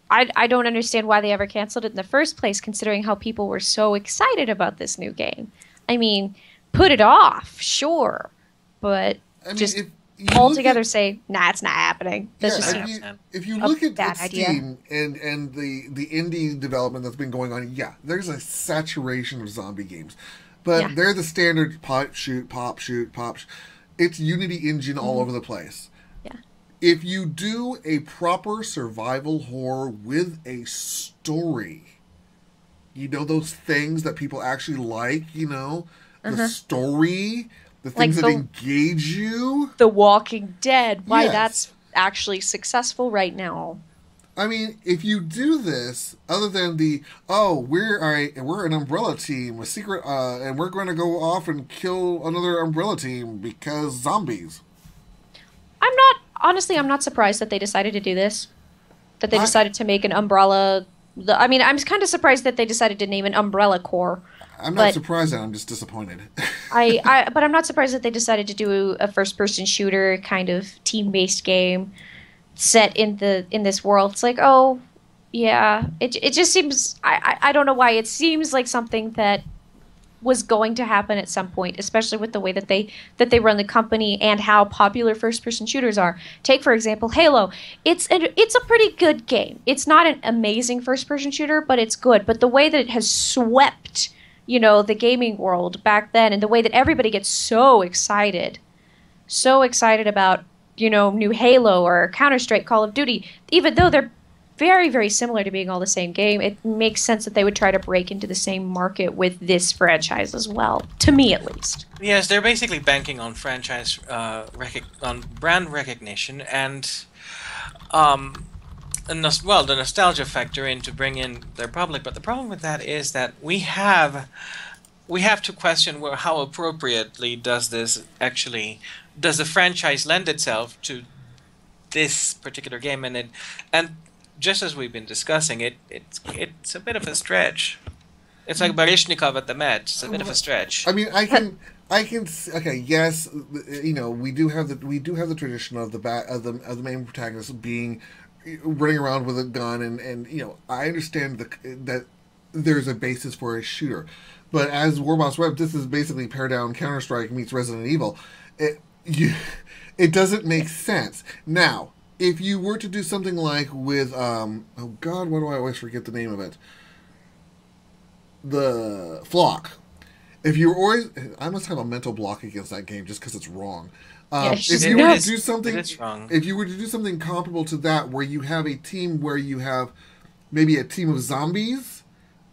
I don't understand why they ever canceled it in the first place, considering how people were so excited about this new game. I mean, put it off, sure, but just altogether say, nah, it's not happening. That's if you look at Steam and the indie development that's been going on, yeah, there's a saturation of zombie games. But they're the standard pop, shoot, pop, shoot, pop. It's Unity engine all over the place. Yeah. If you do a proper survival horror with a story, you know, those things that people actually like, you know, the story, the things that engage you. The Walking Dead, why Yes. that's actually successful right now. I mean, if you do this, other than we're an umbrella team, a secret, and we're going to go off and kill another umbrella team because zombies. I'm not surprised that they decided to do this. That they decided to make an Umbrella. I'm kind of surprised that they decided to name an Umbrella Corps. I'm not surprised, I'm just disappointed. But I'm not surprised that they decided to do a first-person shooter kind of team-based game set in this world. It's like, oh, yeah, it just seems. I don't know why it seems like something that was going to happen at some point, especially with the way that they run the company and how popular first-person shooters are. Take, for example, Halo. It's a pretty good game. It's not an amazing first-person shooter, but it's good. But the way that it has swept, you know, the gaming world back then, and the way that everybody gets so excited about, you know, new Halo or Counter-Strike, Call of Duty, even though they're very, very similar to being all the same game, it makes sense that they would try to break into the same market with this franchise as well, to me at least. Yes, they're basically banking on franchise, on brand recognition and, the nostalgia factor in to bring in their public. But the problem with that is that we have to question how appropriately does the franchise lend itself to this particular game, and just as we've been discussing, it's a bit of a stretch. It's like Baryshnikov at the Met. It's a bit of a stretch. I mean, I can. Okay, yes, you know, we do have the tradition of the main protagonist being running around with a gun, and you know, I understand that there's a basis for a shooter, but as Warboss Web, this is basically pared down Counter-Strike meets Resident Evil. It doesn't make sense now. If you were to do something like with, oh God, why do I always forget the name of it? The Flock. If you were always, I must have a mental block against that game just because it's wrong. If you were to do something comparable to that, where you have a team where you have maybe a team of zombies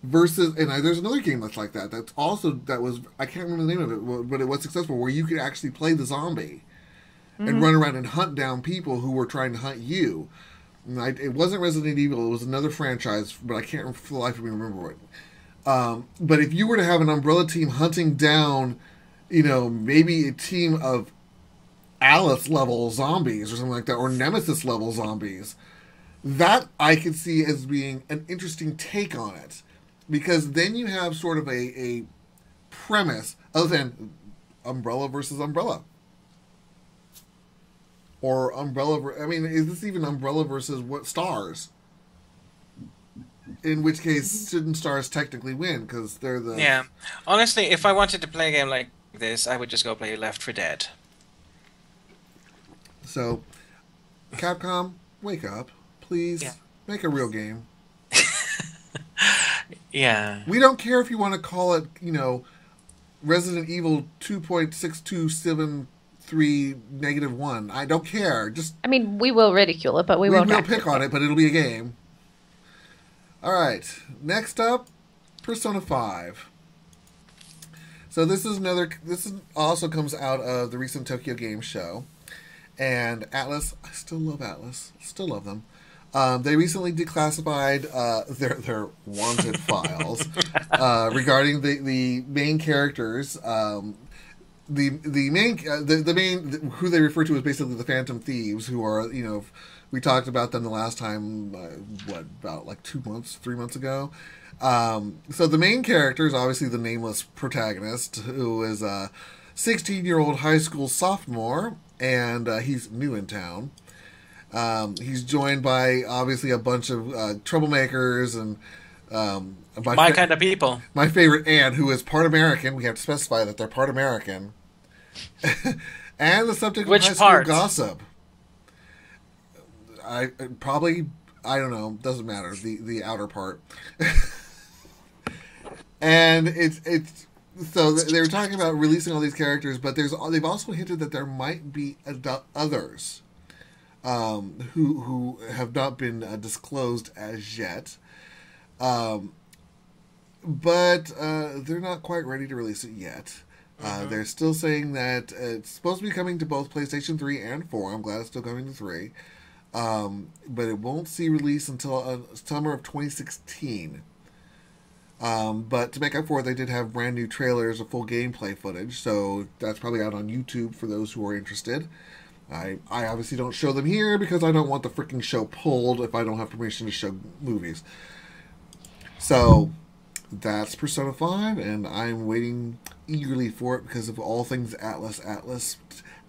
versus, and there's another game that's like that. I can't remember the name of it, but it was successful, where you could actually play the zombie. And run around and hunt down people who were trying to hunt you. And it wasn't Resident Evil, it was another franchise, but I can't for the life of me remember it. But if you were to have an Umbrella team hunting down, you know, maybe a team of Alice-level zombies or something like that, or Nemesis-level zombies, that I could see as being an interesting take on it. Because then you have sort of a premise, other than Umbrella versus Umbrella. Or Umbrella, I mean, is this even Umbrella versus what Stars? In which case, shouldn't Stars technically win, because they're the... Yeah. Honestly, if I wanted to play a game like this, I would just go play Left 4 Dead. So, Capcom, wake up. Please, make a real game. Yeah. We don't care if you want to call it, you know, Resident Evil 2.6273 -1. I don't care. Just, I mean, we will ridicule it, but we won't. We will pick on it, but it'll be a game. All right. Next up, Persona 5. So this also comes out of the recent Tokyo Game Show, and Atlus. I still love Atlus. Still love them. They recently declassified their wanted files regarding the main characters. The main who they refer to as basically the Phantom Thieves, who are, you know, we talked about them the last time, about like 3 months ago. So the main character is obviously the nameless protagonist, who is a 16-year-old high school sophomore, and he's new in town. He's joined by obviously a bunch of troublemakers and my kind of people. My favorite Anne, who is part American. We have to specify that they're part American. And the subject of high school gossip. I don't know, doesn't matter. The outer part. And it's So they were talking about releasing all these characters, but they've also hinted that there might be others who have not been disclosed as yet. But they're not quite ready to release it yet. They're still saying that it's supposed to be coming to both PlayStation 3 and 4. I'm glad it's still coming to 3. But it won't see release until summer of 2016. But to make up for it, they did have brand new trailers of full gameplay footage, so that's probably out on YouTube for those who are interested. I obviously don't show them here because I don't want the freaking show pulled if I don't have permission to show movies. So that's Persona 5, and I'm waiting eagerly for it because of all things Atlas.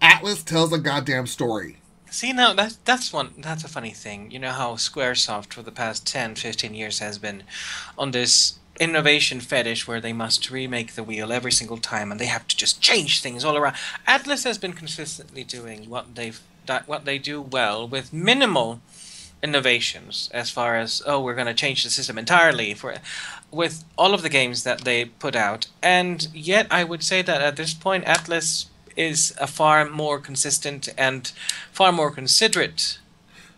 Atlas tells a goddamn story. See, now that's a funny thing. You know how Squaresoft for the past 10, 15 years has been on this innovation fetish where they must remake the wheel every single time and they have to just change things all around. Atlas has been consistently doing what they do well with minimal innovations as far as, oh, we're going to change the system entirely with all of the games that they put out. And yet I would say that at this point Atlas is a far more consistent and far more considerate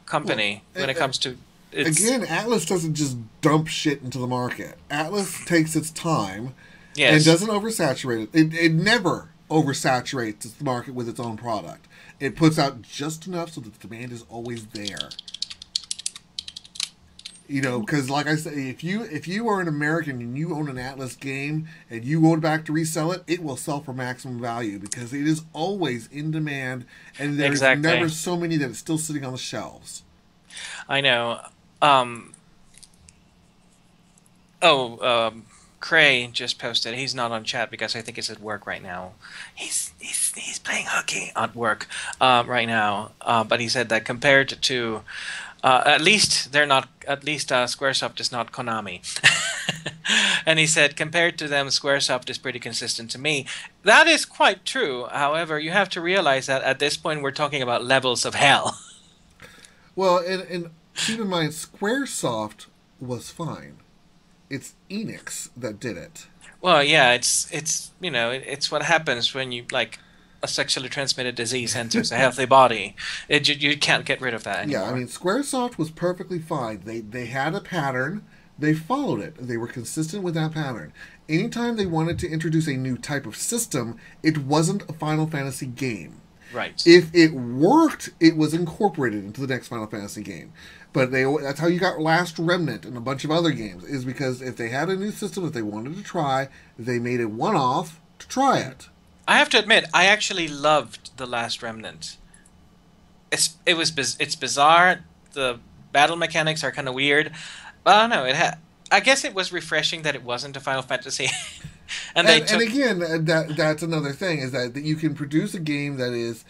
company when it comes to Again, Atlas doesn't just dump shit into the market. Atlas takes its time yes. and doesn't oversaturate it. It never oversaturates the market with its own product. It puts out just enough so that the demand is always there. You know, because like I said, if you are an American and you own an Atlas game and you go back to resell it, it will sell for maximum value because it is always in demand and there's never so many that it's still sitting on the shelves. I know. Cray just posted. He's not on chat because I think he's at work right now. He's playing hockey at work right now. But he said that compared to at least Squaresoft is not Konami. And he said compared to them, Squaresoft is pretty consistent to me. That is quite true. However, you have to realize that at this point we're talking about levels of hell. Well, and keep in mind, Squaresoft was fine. It's Enix that did it. Well, yeah, it's you know, it's what happens when you like a sexually transmitted disease enters a healthy body. You can't get rid of that anymore. Yeah, I mean, Squaresoft was perfectly fine. They had a pattern. They followed it. They were consistent with that pattern. Anytime they wanted to introduce a new type of system, it wasn't a Final Fantasy game. Right. If it worked, it was incorporated into the next Final Fantasy game. But that's how you got Last Remnant and a bunch of other games, is because if they had a new system that they wanted to try, they made it one-off to try it. I have to admit, I actually loved The Last Remnant. It's bizarre. The battle mechanics are kind of weird. But I don't know. I guess it was refreshing that it wasn't a Final Fantasy. And again, that's another thing, is that you can produce a game that is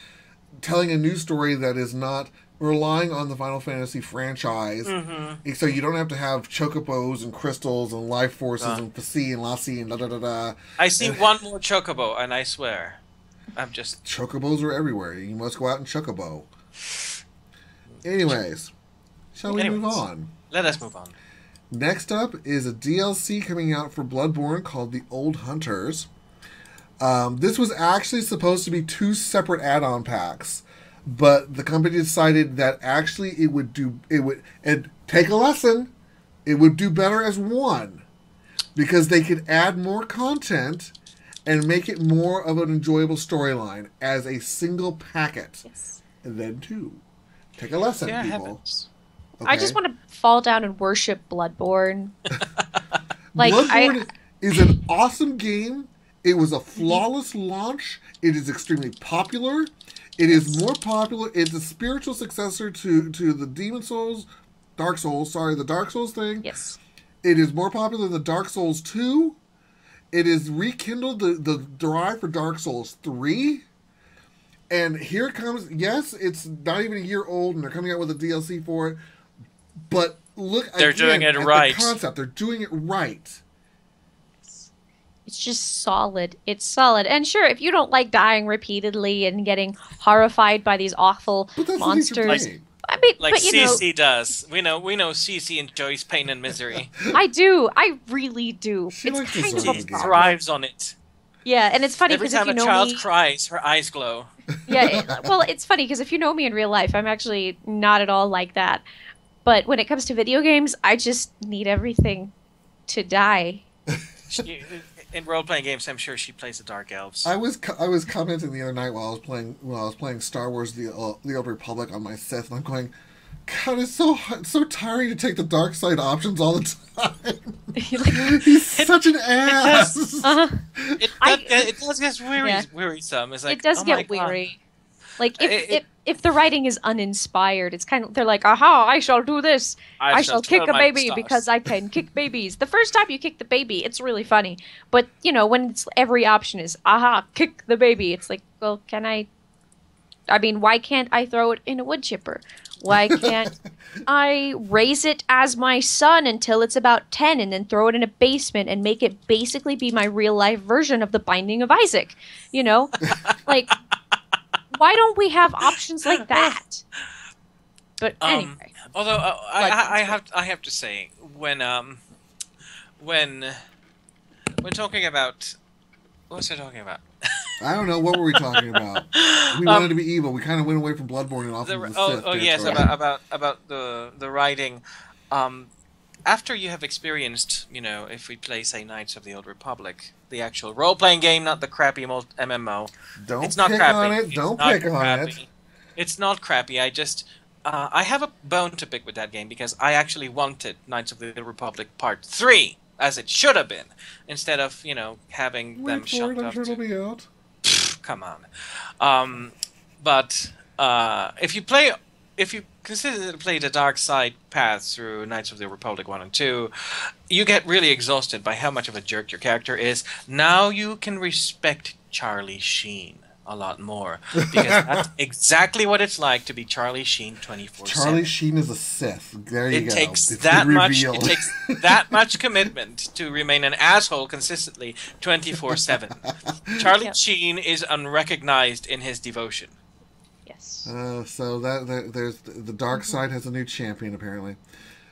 telling a new story that is not relying on the Final Fantasy franchise. Mm-hmm. So you don't have to have chocobos and crystals and life forces and Fasi and Lassie and da-da-da-da. I see one more chocobo, and I swear. I'm just... Chocobos are everywhere. You must go out and chocobo. Anyways, shall we move on? Let us move on. Next up is a DLC coming out for Bloodborne called The Old Hunters. This was actually supposed to be 2 separate add-on packs, but the company decided that actually it would take a lesson. It would do better as one, because they could add more content and make it more of an enjoyable storyline as a single packet. Yes. And then 2. Take a lesson, people. Heavens. Okay. I just want to fall down and worship Bloodborne. Bloodborne is an awesome game. It was a flawless launch. It is extremely popular. It is more popular. It's a spiritual successor to the the Dark Souls thing. Yes. It is more popular than Dark Souls 2. It has rekindled the drive for Dark Souls 3. And here comes, yes, it's not even a year old, and they're coming out with a DLC for it. But look, they're doing it right. The concept, they're doing it right. It's just solid. It's solid. And sure, if you don't like dying repeatedly and getting horrified by these awful monsters, I mean, like CC does. We know CC enjoys pain and misery. I do. I really do. She it's kind of She thrives on it. Yeah, and it's funny Every because if time you a know child me, cries, her eyes glow. well, it's funny because if you know me in real life, I'm actually not at all like that. But when it comes to video games, I just need everything to die. She, in role-playing games, I'm sure she plays the Dark Elves. I was commenting the other night while I was playing Star Wars: The Old Republic on my Sith, and I'm going, God, it's so tiring to take the dark side options all the time. He's such an ass. It does get wearisome. It's like, it does oh my get God. weary. Like if the writing is uninspired, it's kind of they're like, aha, I shall do this. I shall kick a my baby stars." because I can kick babies. The first time you kick the baby, it's really funny. But when it's every option is aha, kick the baby, it's like, well, I mean, why can't I throw it in a wood chipper? Why can't I raise it as my son until it's about 10 and then throw it in a basement and make it basically be my real life version of the Binding of Isaac? Like, why don't we have options like that? But anyway. Although I have to say when talking about what was I talking about? I don't know. What were we talking about? We wanted to be evil. We kind of went away from Bloodborne and off into the Sith. Yes, about the writing. After you have experienced, if we play, say, Knights of the Old Republic, the actual role-playing game, not the crappy MMO. It's not pick crappy. On it. Don't pick on it. It's not crappy. I have a bone to pick with that game because I actually wanted Knights of the Republic Part 3, as it should have been, instead of, having them shucked up to... Come on. But if you consider to play the dark side path through Knights of the Republic 1 and 2, you get really exhausted by how much of a jerk your character is. Now you can respect Charlie Sheen a lot more, because that's exactly what it's like to be Charlie Sheen 24/7. Charlie Sheen is a Sith. There you go. It takes that much commitment to remain an asshole consistently 24/7. Charlie Sheen is unrecognized in his devotion. Yes. So there's the dark side has a new champion apparently.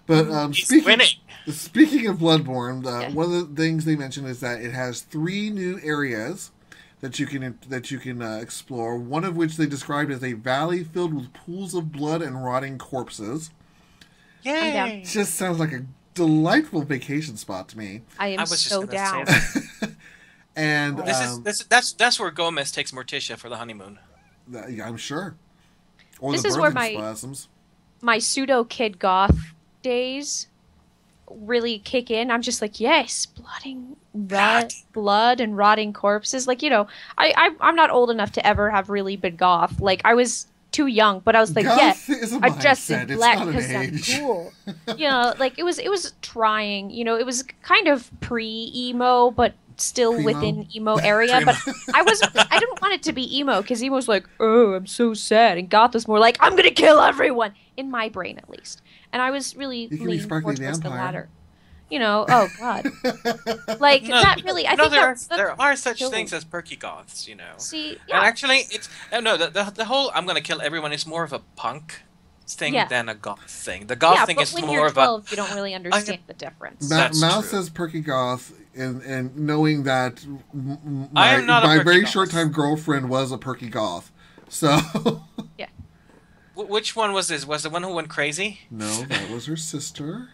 But speaking of Bloodborne, one of the things they mentioned is that it has 3 new areas that you can explore. One of which they described as a valley filled with pools of blood and rotting corpses. Yay! It just sounds like a delightful vacation spot to me. I am so down. And that's where Gomez takes Morticia for the honeymoon. Yeah, I'm sure. Or this the is where birthing spasms. My pseudo kid goth days really kick in. I'm just like, yes, blood and rotting corpses. Like, I'm not old enough to ever have really been goth. Like, I was too young, but I was like, I dressed in black because I'm cool. Like it was trying. It was kind of pre-emo, but still Primo? Within emo area. But I didn't want it to be emo because emo was like, oh, I'm so sad, and goth was more like, I'm gonna kill everyone, in my brain at least. And I was really leaning more towards the latter. Oh god, like that really. I think there are such things as perky goths, See, and actually, it's the whole "I'm gonna kill everyone" is more of a punk thing than a goth thing. The goth thing is more of a. You don't really understand the difference. Mouse says perky goth, and knowing that my very short time girlfriend was a perky goth, so. Yeah. Which one was this? Was the one who went crazy? No, that was her sister.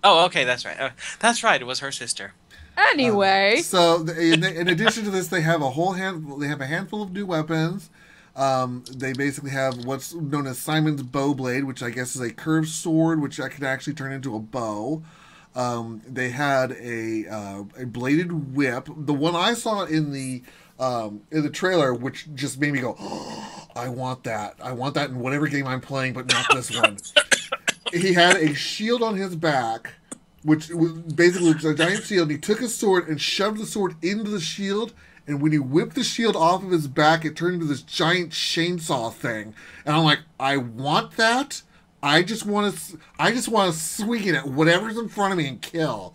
Oh, okay, that's right. That's right. It was her sister. Anyway, so in addition to this, they have a handful of new weapons. They basically have what's known as Simon's Bowblade, which I guess is a curved sword, which I could actually turn into a bow. They had a bladed whip. The one I saw in the trailer, which just made me go, oh, I want that. I want that in whatever game I'm playing, but not this one. He had a shield on his back, which was basically a giant shield. And he took his sword and shoved the sword into the shield. And when he whipped the shield off of his back, it turned into this giant chainsaw thing. And I'm like, I want that. I just want to swing it at whatever's in front of me and kill.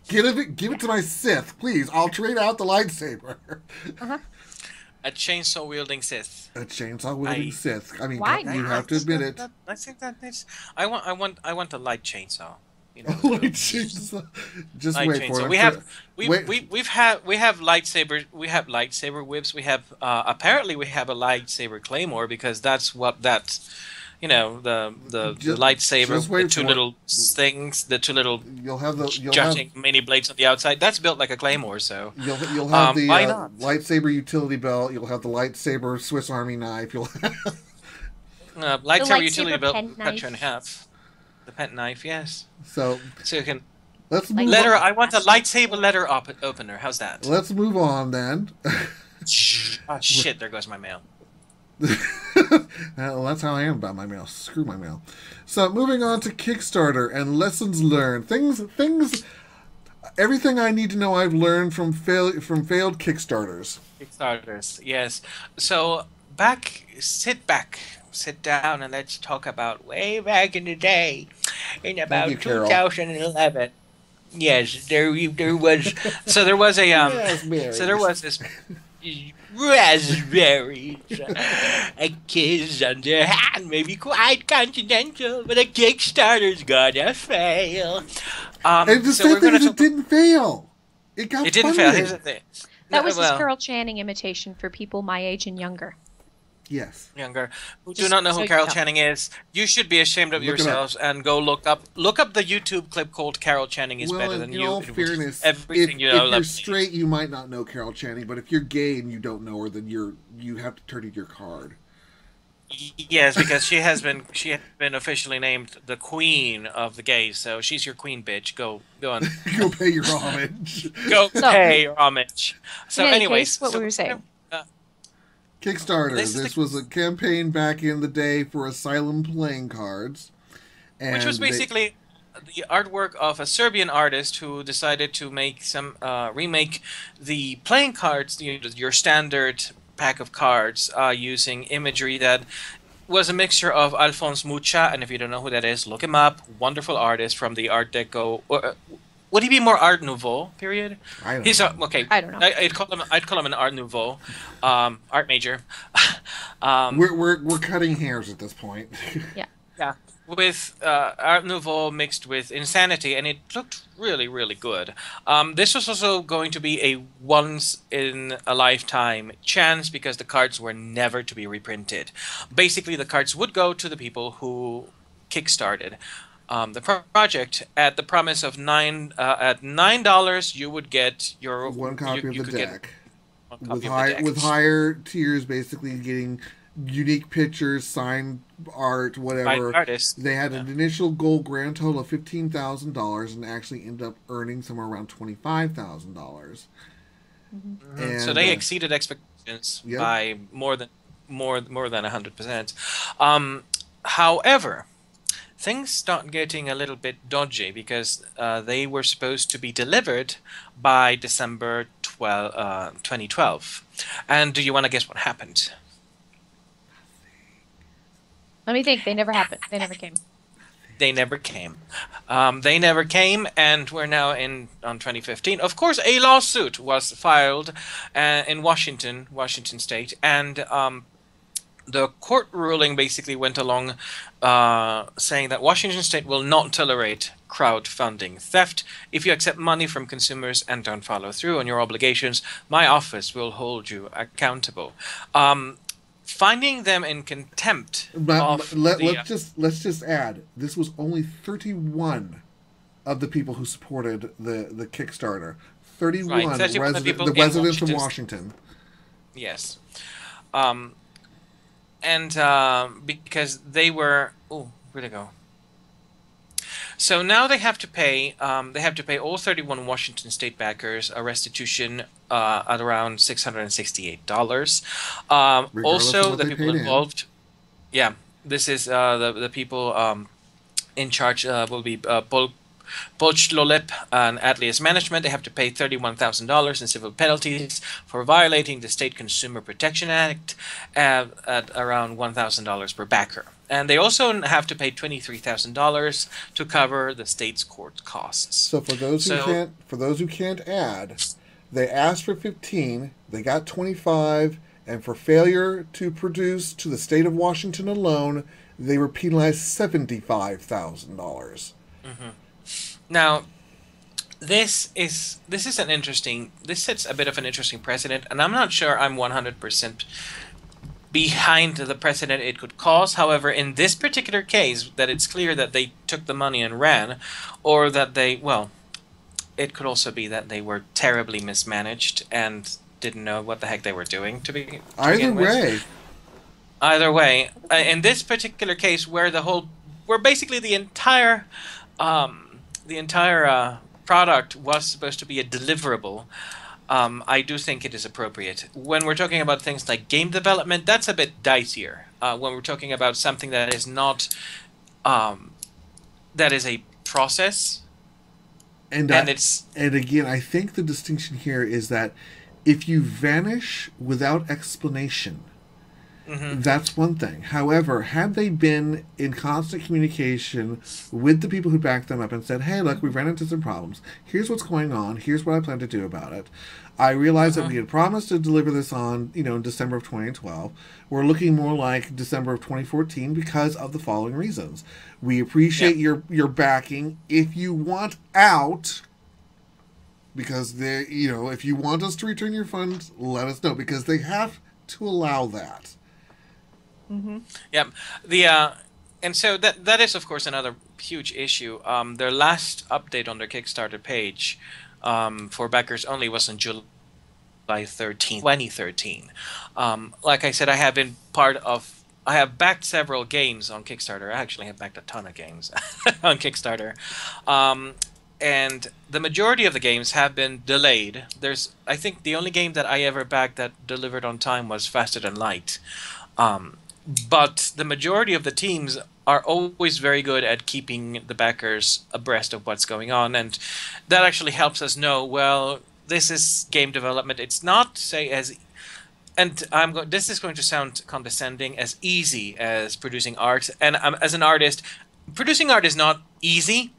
Give it to my Sith, please. I'll trade out the lightsaber. A chainsaw wielding Sith. A chainsaw wielding Sith. I mean, why you not? have to admit it. I think that is. I want a light chainsaw. You know, Light chainsaw. Just light wait for chainsaw. it. We have lightsaber. We have lightsaber whips. We have apparently we have a lightsaber claymore because that's what that. You know, the lightsaber, just the wait two for little it. things, the two little You'll have jutting mini blades on the outside. That's built like a claymore, so you'll have the why not? lightsaber utility belt. You'll have the lightsaber Swiss Army knife. You'll lightsaber utility lightsaber belt pen cut you in knife. half. The pen knife, yes. so So you can let's Like move letter. on. I want a lightsaber letter opener. How's that? Let's move on then. Oh shit! There goes my mail. Well, that's how I am about my mail. Screw my mail. So moving on to Kickstarter and lessons learned. Things. Everything I need to know I've learned from failed Kickstarters. Kickstarters, yes. So sit down, and let's talk about way back in the day, in about you, Carol. 2011. Yes, there was. So there was a Raspberries. So there was this raspberries. A kiss underhand, maybe quite confidential, but a Kickstarter's gonna fail. And the So sad we're thing gonna is, it talk. didn't fail. It got It didn't fail. funded. Here's the thing. That was his Well, Carol Channing imitation for people my age and younger. Yes. younger who do Just not know so who you Carol know. Channing is. You should be ashamed of Look it up. yourselves and go look up the YouTube clip called "Carol Channing is Well, better than in you." all It was fairness, everything if you know. you're straight, you might not know Carol Channing, but if you're gay and you don't know her, then you have to turn in your card. Yes, because she has been officially named the queen of the gays, so she's your queen, bitch. Go on, Go pay your homage. go So- pay your homage. So, In any anyways, case, what we were saying. Kickstarter. This is This the- was a campaign back in the day for Asylum playing cards, and which was basically the artwork of a Serbian artist who decided to make some remake the playing cards, your standard pack of cards, using imagery that was a mixture of Alphonse Mucha, and if you don't know who that is, look him up. Wonderful artist from the Art Deco. Would he be more Art Nouveau period? I don't He's know. okay. I don't know. I'd call him an Art Nouveau, art major. We're cutting hairs at this point. Yeah, with Art Nouveau mixed with Insanity, and it looked really, really good. This was also going to be a once-in-a-lifetime chance because the cards were never to be reprinted. Basically, the cards would go to the people who kickstarted the project at the promise of $9 you would get your One copy of you the could get deck. one copy With of the high deck. with higher tiers, basically getting unique pictures, signed art, By whatever. artists. They had an initial goal grand total of $15,000 and actually ended up earning somewhere around $25,000. And So they exceeded expectations Yep. by more than 100%. However, things start getting a little bit dodgy because they were supposed to be delivered by December 2012. And do you want to guess what happened? Let me think. They never happened. They never came. They never came. And we're now on 2015. Of course, a lawsuit was filed in Washington State, and the court ruling basically went along saying that Washington State will not tolerate crowdfunding theft. If you accept money from consumers and don't follow through on your obligations, my office will hold you accountable. Finding them in contempt of Let's just add, this was only 31 of the people who supported the Kickstarter. 31 Right, 31 the people in residents of Washington. Washington. Yes. Because they were... Oh, where'd it go? So now they have to pay all 31 Washington State backers a restitution at around $668. Also, what the they people paid in. involved... Yeah, this is the people in charge will be Paul Lolep and Atlas Management. They have to pay $31,000 in civil penalties for violating the State Consumer Protection Act at around $1,000 per backer. And they also have to pay $23,000 to cover the state's court costs. So for those who can't add, they asked for 15, they got 25, and for failure to produce to the state of Washington alone, they were penalized $75,000. Now, this sets a bit of an interesting precedent, and I'm not sure I'm 100% behind the precedent it could cause. However, in this particular case, that it's clear that they took the money and ran, or that it could also be that they were terribly mismanaged and didn't know what the heck they were doing Either begin with. way. Either way, in this particular case, where basically the entire product was supposed to be a deliverable, I do think it is appropriate. When we're talking about things like game development, that's a bit dicier. When we're talking about something that is not, that is a process, And again, I think the distinction here is that if you vanish without explanation, that's one thing. However, had they been in constant communication with the people who backed them up and said, hey, look, we've ran into some problems. Here's what's going on. Here's what I plan to do about it. I realized that we had promised to deliver this on, in December of 2012. We're looking more like December of 2014 because of the following reasons. We appreciate your backing. If you want out, because if you want us to return your funds, let us know, because they have to allow that. Yeah, and so that is of course another huge issue. Their last update on their Kickstarter page for backers only was on July 13th, 2013. Like I said, I have backed several games on Kickstarter. I actually have backed a ton of games on Kickstarter. And the majority of the games have been delayed. I think the only game that I ever backed that delivered on time was Faster Than Light. But the majority of the teams are always very good at keeping the backers abreast of what's going on, and that actually helps us know, well, this is game development. It's not, say, this is going to sound condescending, as easy as producing art. And as an artist, producing art is not easy,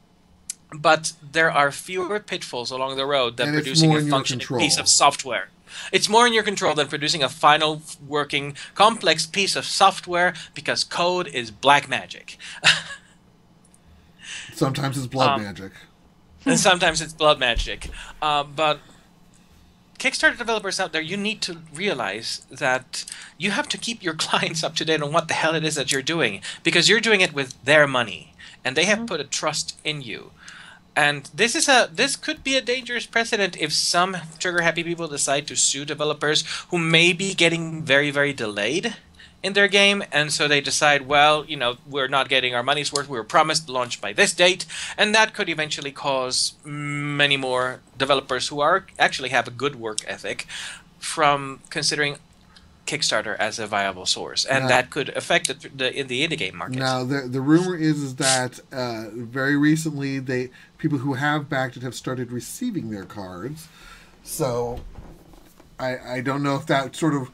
but there are fewer pitfalls along the road than producing a functioning piece of software. It's more in your control than producing a final working complex piece of software, because code is black magic. Sometimes it's blood magic. And sometimes it's blood magic. But Kickstarter developers out there, you need to realize that you have to keep your clients up to date on what the hell it is that you're doing, because you're doing it with their money, and they have put a trust in you. And this could be a dangerous precedent if some trigger-happy people decide to sue developers who may be getting very, very delayed in their game, and so they decide, well, we're not getting our money's worth. We were promised launch by this date, and that could eventually cause many more developers who actually have a good work ethic from considering Kickstarter as a viable source, and that could affect the indie game market. Now, the rumor is that very recently people who have backed it have started receiving their cards. So I don't know if that sort of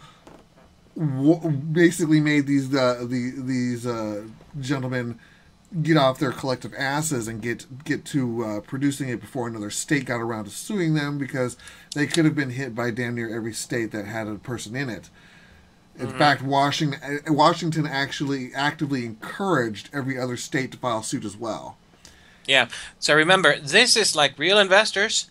basically made these gentlemen get off their collective asses and get to producing it before another state got around to suing them, because they could have been hit by damn near every state that had a person in it. In fact, Washington actually actively encouraged every other state to file suit as well. Yeah. So remember, this is like real investors.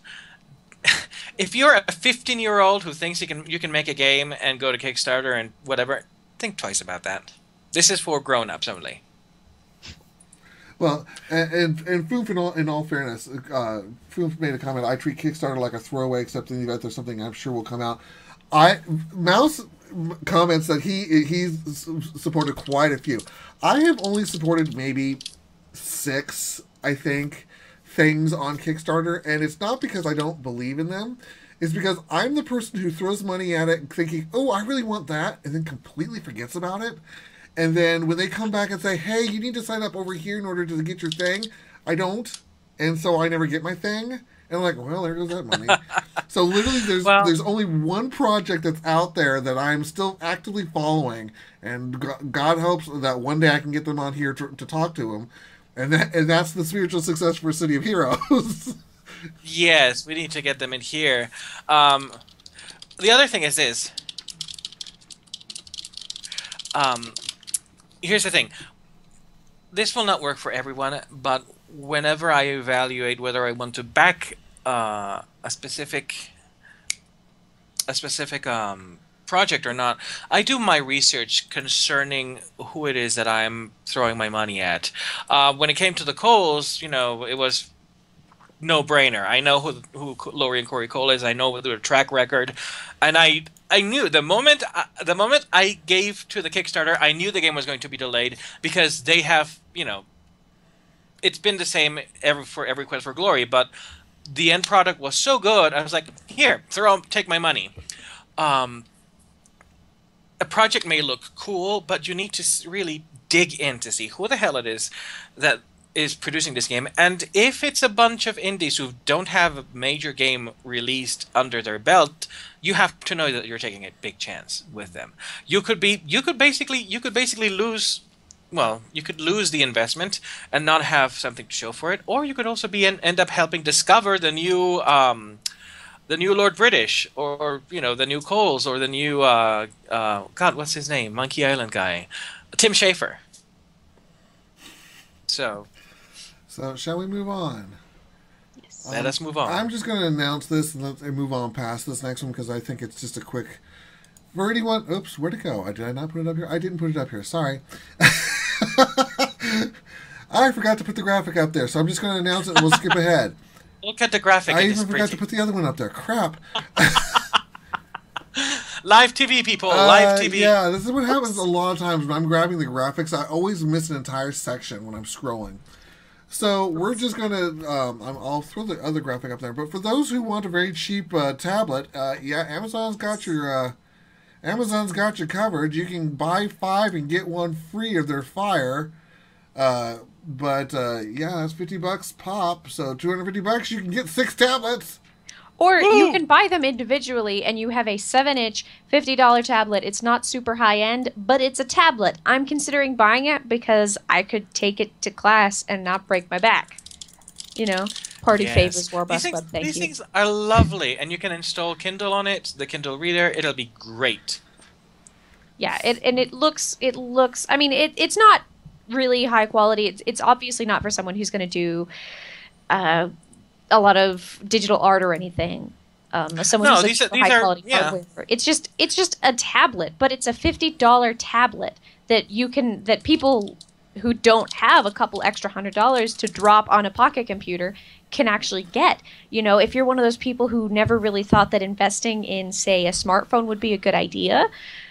If you're a 15-year-old who thinks you can make a game and go to Kickstarter and whatever, think twice about that. This is for grown-ups only. Well, and Foof, in all fairness, Foof made a comment, I treat Kickstarter like a throwaway, except in the event there's something I'm sure will come out. Mouse comments that he's supported quite a few. I have only supported maybe 6, I think, things on Kickstarter, and it's not because I don't believe in them. It's because I'm the person who throws money at it thinking, oh, I really want that, and then completely forgets about it. And then when they come back and say, hey, you need to sign up over here in order to get your thing, I don't. And so I never get my thing. And I'm like, well, there goes that money. So literally there's only one project that's out there that I'm still actively following. And God hopes that one day I can get them on here to talk to them. And that's the Spiritual Success for City of Heroes. Yes, we need to get them in here. The other thing is this. Here's the thing. This will not work for everyone, but whenever I evaluate whether I want to back a specific project or not, I do my research concerning who it is that I'm throwing my money at. When it came to the Coles, it was no brainer. I know who Laurie and Corey Cole is. I know their track record, and I knew the moment I gave to the Kickstarter, I knew the game was going to be delayed because they have it's been the same for every Quest for Glory, but the end product was so good. I was like, here, take my money. A project may look cool, but you need to really dig in to see who the hell it is that is producing this game. And if it's a bunch of indies who don't have a major game released under their belt, you have to know that you're taking a big chance with them. You could basically lose. Well, you could lose the investment and not have something to show for it, or you could also end up helping discover the new Lord British, or the new Coles, or the new God, what's his name? Monkey Island guy, Tim Schafer. So shall we move on? Yes. Let us move on. I'm just going to announce this and move on past this next one because I think it's just a quick. For anyone, oops, where'd it go? Did I not put it up here? I didn't put it up here. Sorry. I forgot to put the graphic up there, so I'm just going to announce it and we'll skip ahead. Look at the graphic. I even forgot to put the other one up there. Crap. Live TV, people. Live TV. Yeah, this is what happens a lot of times when I'm grabbing the graphics. I always miss an entire section when I'm scrolling. So we're just going to, I'll throw the other graphic up there. But for those who want a very cheap tablet, Amazon's got your covered. You can buy 5 and get 1 free of their Fire. That's $50 pop. So $250, you can get 6 tablets. Or you can buy them individually, and you have a 7-inch, $50 tablet. It's not super high-end, but it's a tablet. I'm considering buying it because I could take it to class and not break my back. Party favors Warbus Web, thank you. These things are lovely, and you can install Kindle on it, the Kindle Reader. It'll be great. Yeah, it looks. I mean, it's not really high quality. It's obviously not for someone who's going to do a lot of digital art or anything. Someone who's looking for high quality hardware. It's just a tablet, but it's a $50 tablet that people who don't have a couple extra $100 to drop on a pocket computer can actually get. If you're one of those people who never really thought that investing in, say, a smartphone would be a good idea,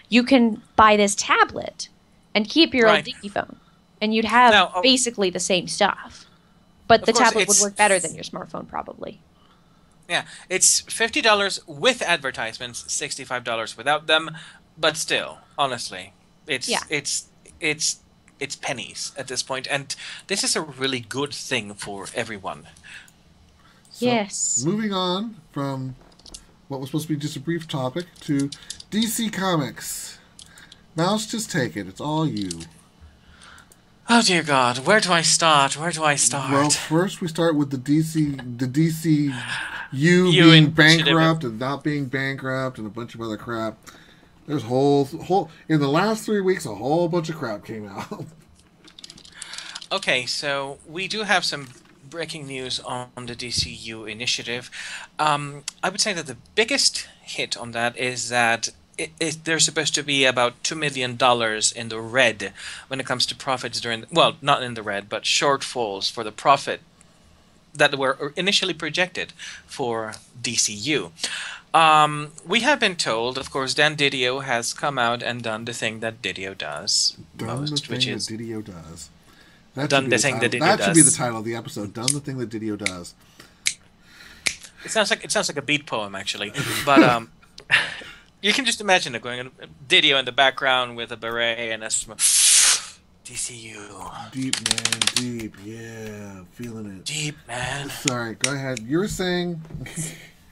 you can buy this tablet and keep your old dinky phone, and you'd have basically the same stuff. But the tablet would work better than your smartphone, probably. Yeah, it's $50 with advertisements, $65 without them. But still, honestly, it's pennies at this point, and this is a really good thing for everyone. So, yes. Moving on from what was supposed to be just a brief topic to DC Comics. Mouse, just take it. It's all you. Oh dear God, where do I start? Well, first we start with the DCU being bankrupt and not being bankrupt and a bunch of other crap. There's whole in the last 3 weeks, a whole bunch of crap came out. Okay, so we do have some breaking news on the DCU initiative. I would say that the biggest hit on that is that they're supposed to be about $2 million in the red when it comes to profits not in the red, but shortfalls for the profit that were initially projected for DCU. We have been told, of course, Dan Didio has come out and done the thing that Didio does Didio does. That should be the title of the episode. Done the thing that Didio does. It sounds like a beat poem, actually, but you can just imagine it going Didio in the background with a beret and a DCU. Deep, man, deep, yeah, feeling it. Deep, man. Sorry, go ahead. You were saying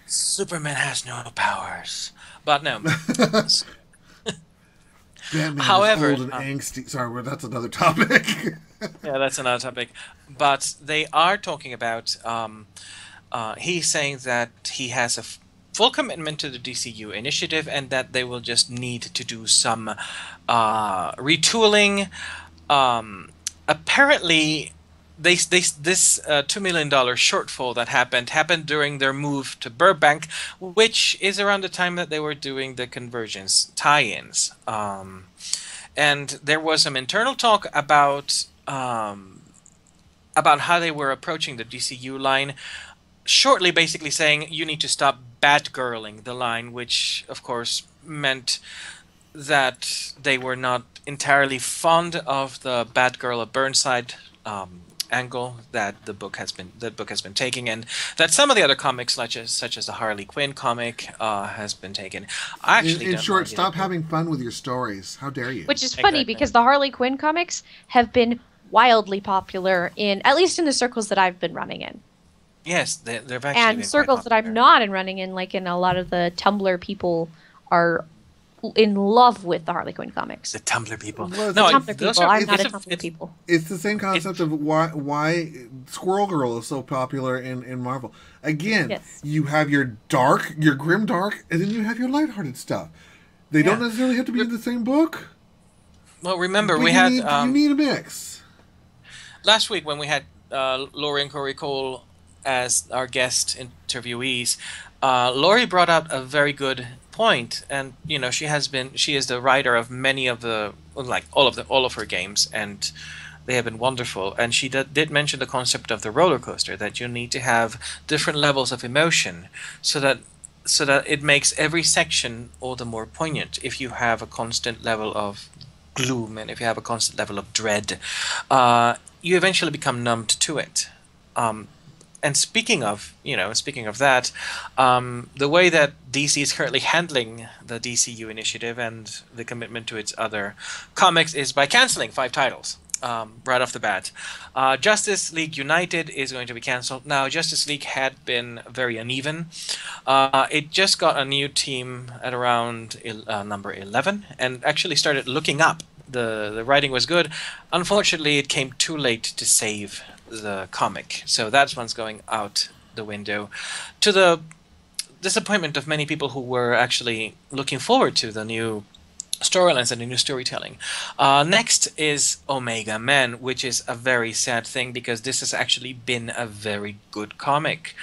Superman has no powers, but no. Batman However, is old and angsty. Sorry, that's another topic. Yeah, that's another topic. But they are talking about. He's saying that he has a full commitment to the DCU initiative, and that they will just need to do some retooling. Apparently, this $2 million shortfall that happened during their move to Burbank, which is around the time that they were doing the Convergence tie-ins. And there was some internal talk about how they were approaching the DCU line, shortly basically saying you need to stop Batgirling the line, which of course meant that they were not entirely fond of the Batgirl of Burnside angle that the book has been taking, and that some of the other comics, such as the Harley Quinn comic, has been taken. I actually, in short, stop having fun with your stories. How dare you? Which is funny because the Harley Quinn comics have been wildly popular at least in the circles that I've been running in. Yes, they've actually and been circles that I'm not in running in, like in a lot of the Tumblr people are in love with the Harley Quinn comics. The Tumblr people. Well, no, Tumblr people. I'm not a Tumblr people. It's the same concept of why Squirrel Girl is so popular in Marvel. Again, yes. You have your grim dark, and then you have your lighthearted stuff. They don't necessarily have to be in the same book. Well, remember, you need a mix. Last week when we had Laurie and Corey Cole as our guest interviewees, Laurie brought out a very good point, and she is the writer of many of the, like all of her games, and they have been wonderful. And she did mention the concept of the roller coaster, that you need to have different levels of emotion so that it makes every section all the more poignant. If you have a constant level of gloom and if you have a constant level of dread, you eventually become numbed to it. And speaking of that, the way that DC is currently handling the DCU initiative and the commitment to its other comics is by canceling 5 titles right off the bat. Justice League United is going to be canceled. Now, Justice League had been very uneven. It just got a new team at around number 11 and actually started looking up. The writing was good. Unfortunately, it came too late to save the comic, so that one's going out the window, to the disappointment of many people who were actually looking forward to the new storylines and the new storytelling. Next is Omega Men, which is a very sad thing because this has actually been a very good comic.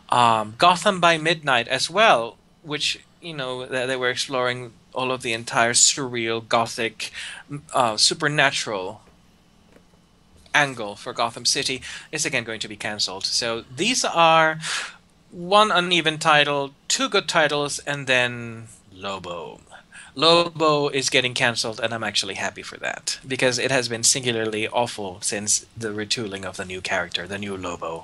Gotham by Midnight as well, which they were exploring all of the entire surreal, gothic, supernatural angle for Gotham City, is again going to be cancelled. So these are 1 uneven title, 2 good titles, and then Lobo. Lobo is getting cancelled, and I'm actually happy for that, because it has been singularly awful since the retooling of the new character, the new Lobo.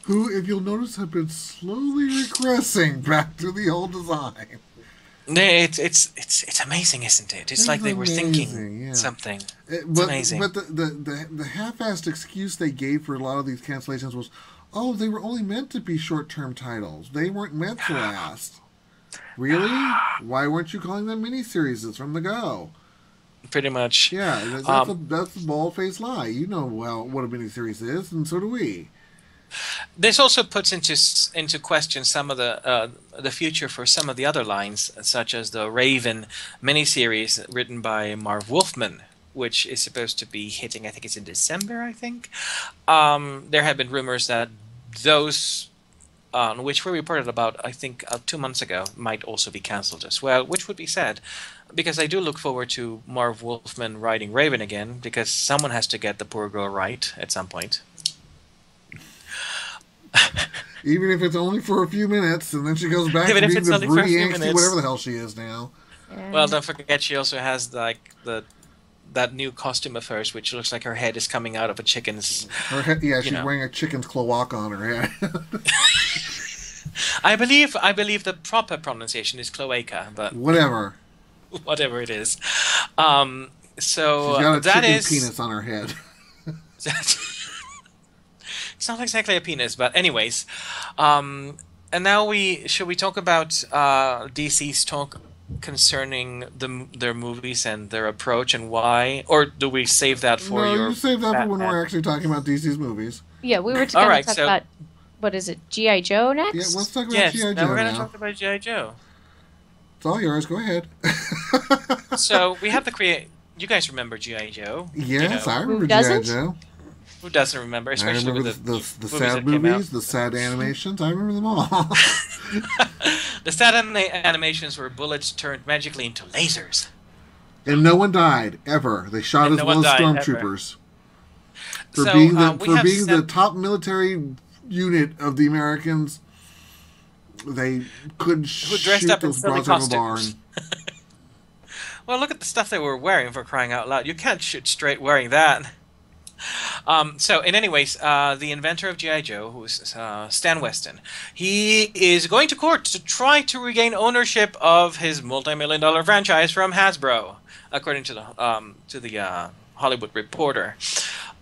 Who, if you'll notice, have been slowly regressing back to the old design. It's amazing, isn't it? It's like they were thinking something. It's amazing. But the half-assed excuse they gave for a lot of these cancellations was, they were only meant to be short-term titles. They weren't meant to last. Really? Why weren't you calling them miniseries from the go? Pretty much. Yeah, that's a bald-faced lie. You know what a miniseries is, and so do we. This also puts into question some of the future for some of the other lines, such as the Raven miniseries written by Marv Wolfman, which is supposed to be hitting, I think it's in December, I think. There have been rumors that those, which were reported about, I think, 2 months ago, might also be cancelled as well, which would be sad, because I do look forward to Marv Wolfman writing Raven again, because someone has to get the poor girl right at some point. Even if it's only for a few minutes, and then she goes back to being the broody, angsty, whatever the hell she is now. Yeah. Well, don't forget she also has that new costume of hers, which looks like her head is coming out of a chicken's. Her head, yeah, she's wearing a chicken's cloaca on her head. I believe the proper pronunciation is cloaca, but whatever it is. So she's got a that chicken is penis on her head. It's not exactly a penis, but anyways. And now should we talk about DC's talk concerning their movies and their approach and why, or do we save that for you save that for when we're actually talking about DC's movies. Yeah, we were going to talk about, what is it, G.I. Joe next? Yeah, let's talk about G.I. Joe now. We're going to talk about G.I. Joe. It's all yours. Go ahead. So we have you guys remember G.I. Joe? Yes, I remember G.I. Joe. Who doesn't remember? I Especially remember with the movies sad that came out. movies, the sad animations. I remember them all. The sad animations were bullets turned magically into lasers. And no one died ever. They shot And as no well one as died, stormtroopers for So, being we have the top military unit of the Americans. They couldn't Who dressed shoot up in those silly broads out of a barn. costumes. Well, look at the stuff they were wearing, for crying out loud. You can't shoot straight wearing that. So, in any ways, the inventor of G.I. Joe, who is Stan Weston, he is going to court to try to regain ownership of his multi-million-dollar franchise from Hasbro, according to the Hollywood Reporter.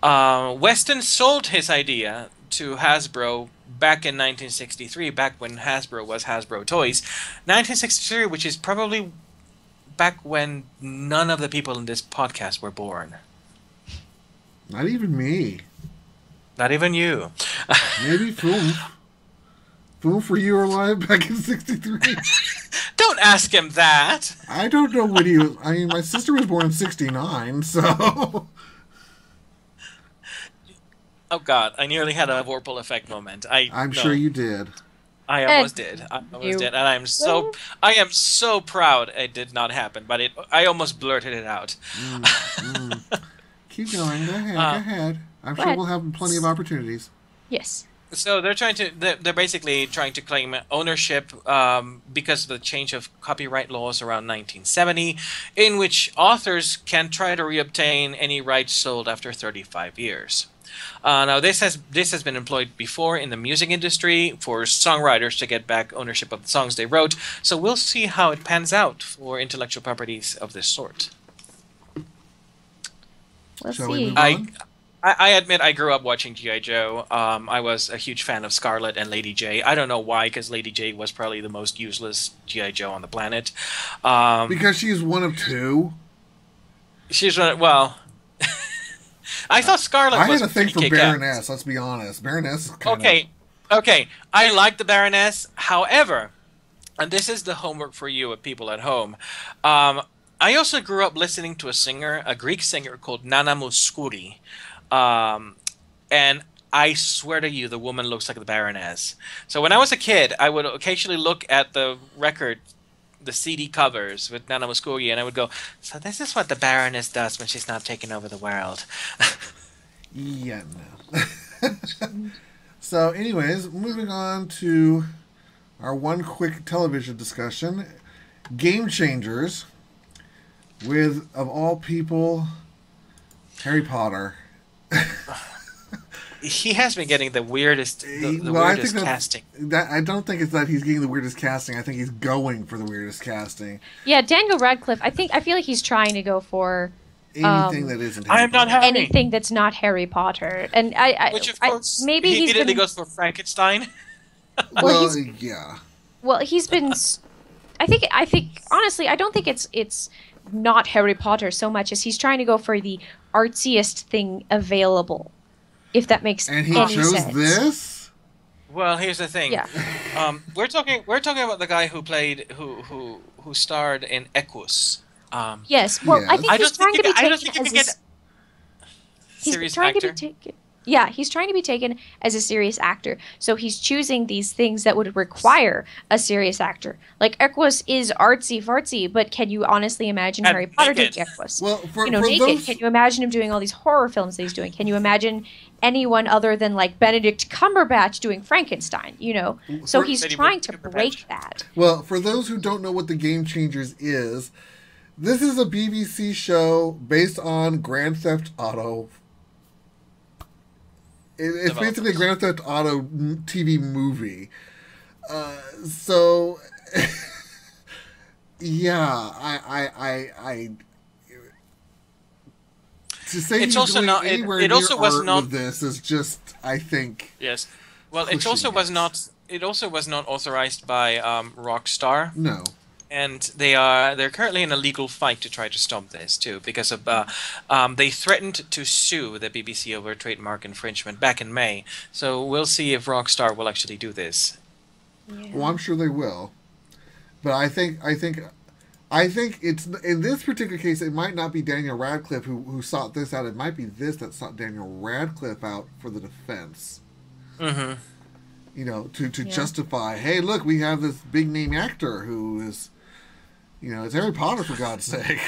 Weston sold his idea to Hasbro back in 1963, back when Hasbro was Hasbro Toys. 1963, which is probably back when none of the people in this podcast were born. Not even me. Not even you. Maybe Foom. Foom, for you were alive back in '63. Don't ask him that. I don't know when he was. I mean, my sister was born in '69, so. Oh God! I nearly had a Vorpal effect moment. I'm sure you did. I almost did. And I am so proud it did not happen. But I almost blurted it out. Keep going. Go ahead. I'm sure we'll have plenty of opportunities. Yes. So they're basically trying to claim ownership because of the change of copyright laws around 1970, in which authors can try to reobtain any rights sold after 35 years. Now this has been employed before in the music industry for songwriters to get back ownership of the songs they wrote. So we'll see how it pans out for intellectual properties of this sort. Let's Shall we see. move on? I admit I grew up watching G.I. Joe. I was a huge fan of Scarlet and Lady J. I don't know why, because Lady J was probably the most useless G.I. Joe on the planet. Because she's one of two. She's well. I thought Scarlet I was had a thing for pretty kick-ass. Baroness. Let's be honest. Baroness is kind Okay. I like the Baroness. However, and this is the homework for you people at home. I also grew up listening to a Greek singer called Nana Mouskouri. And I swear to you, the woman looks like the Baroness. So when I was a kid, I would occasionally look at the CD covers with Nana Mouskouri, and I would go, so this is what the Baroness does when she's not taking over the world. Yeah, no. So, anyways, moving on to our one quick television discussion. Game Changers with, of all people, Harry Potter. He has been getting the weirdest, weirdest casting. I don't think it's that he's getting the weirdest casting. I think he's going for the weirdest casting. Yeah, Daniel Radcliffe. I feel like he's trying to go for anything that isn't. Harry I'm not Potter. Harry. anything that's not Harry Potter, and Which of course, maybe he he's immediately been, goes for Frankenstein. Well, yeah. Well, he's been. I think honestly, I don't think it's not Harry Potter so much as he's trying to go for the artsiest thing available. If that makes And he any chose sense. this. Well, here's the thing. Yeah. We're talking about the guy who starred in Equus. Yes. Well, Yes. I think I he's don't trying think to you be can- I don't taken think you as can a get serious trying actor. to be taken. Yeah, he's trying to be taken as a serious actor. So he's choosing these things that would require a serious actor. Like Equus is artsy fartsy, but can you honestly imagine And Harry Potter naked. doing Equus? Well, for naked. those, Can you imagine him doing all these horror films that he's doing? Can you imagine anyone other than like Benedict Cumberbatch doing Frankenstein? So he's Benedict trying to Cumberbatch. break that. well, for those who don't know what the Game Changers is, this is a BBC show based on Grand Theft Auto. It's basically a Grand Theft Auto TV movie. So, yeah, I to say It's he's also going not- it- anywhere it near also was art not- with this is just, I think, Yes. Well, Pushing it also was it. not. It also was not authorized by Rockstar, no. and they're currently in a legal fight to try to stop this too, because of they threatened to sue the BBC over trademark infringement back in May. So we'll see if Rockstar will actually do this. Well, I'm sure they will, but I think I think it's in this particular case, it might not be Daniel Radcliffe who sought this out. It might be this that sought Daniel Radcliffe out for the defense. Mm-hmm. You know, to justify, hey, look, we have this big name actor who is, you know, it's Harry Potter for God's sake.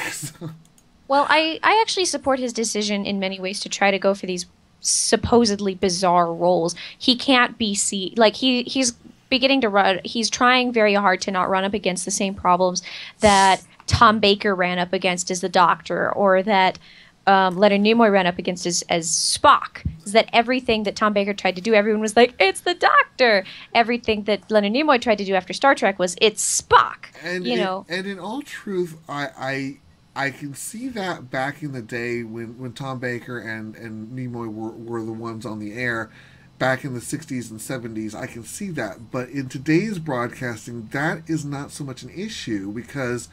Well, I actually support his decision in many ways to try to go for these supposedly bizarre roles. He can't be he's beginning to run. He's trying very hard to not run up against the same problems that Tom Baker ran up against as the Doctor, or that Leonard Nimoy ran up against as Spock. Is that everything that Tom Baker tried to do, everyone was like, it's the Doctor. Everything that Leonard Nimoy tried to do after Star Trek was, it's Spock. And and in all truth, I can see that back in the day when Tom Baker and Nimoy were the ones on the air back in the 60s and 70s. I can see that. But in today's broadcasting, that is not so much an issue, because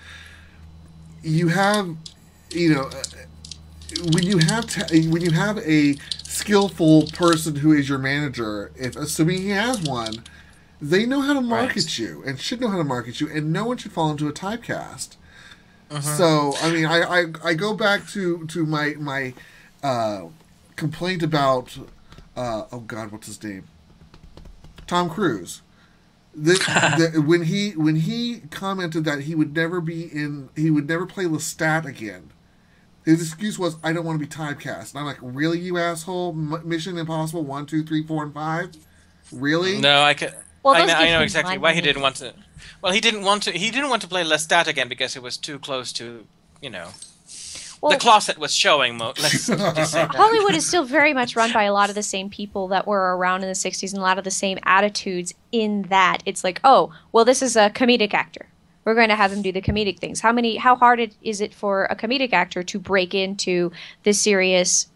you have, you know, when you have a skillful person who is your manager, if assuming he has one, they know how to market you and should know how to market you, and no one should fall into a typecast. So, I mean, I go back to my complaint about oh God, what's his name? Tom Cruise. When he commented that he would never play Lestat again. His excuse was, I don't want to be typecast. And I'm like, really, you asshole? Mission Impossible 1, 2, 3, 4, and 5? Really? No, I know exactly why he didn't want to. Well, he didn't want to play Lestat again because it was too close to, you know. Well, the closet was showing. Let's just say that. Hollywood is still very much run by a lot of the same people that were around in the 60s, and a lot of the same attitudes in that. It's like, oh, well, this is a comedic actor. We're going to have him do the comedic things. How hard is it for a comedic actor to break into a serious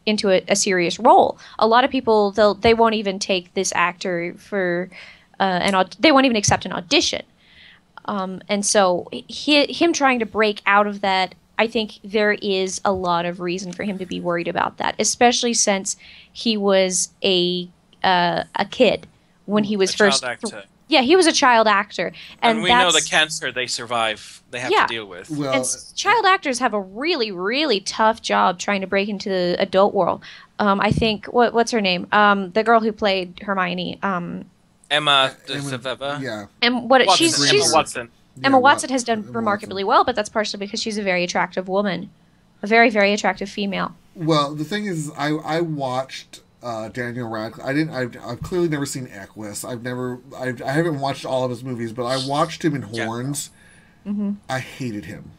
role? A lot of people, they won't even take this actor for they won't even accept an audition. And so him trying to break out of that, I think there is a lot of reason for him to be worried about that, especially since he was a kid when he was first. Yeah, he was a child actor, and we know the cancer they have to deal with. Well, and child actors have a really, really tough job trying to break into the adult world. I think what's her name? The girl who played Hermione. Emma Seveva. Yeah. And she's Emma Watson. Emma Watson has done remarkably well, but that's partially because she's a very attractive woman, a very, very attractive female. Well, the thing is, I watched Daniel Radcliffe. I've clearly never seen Equus. I haven't watched all of his movies, but I watched him in Horns. Yeah. Mm-hmm. I hated him.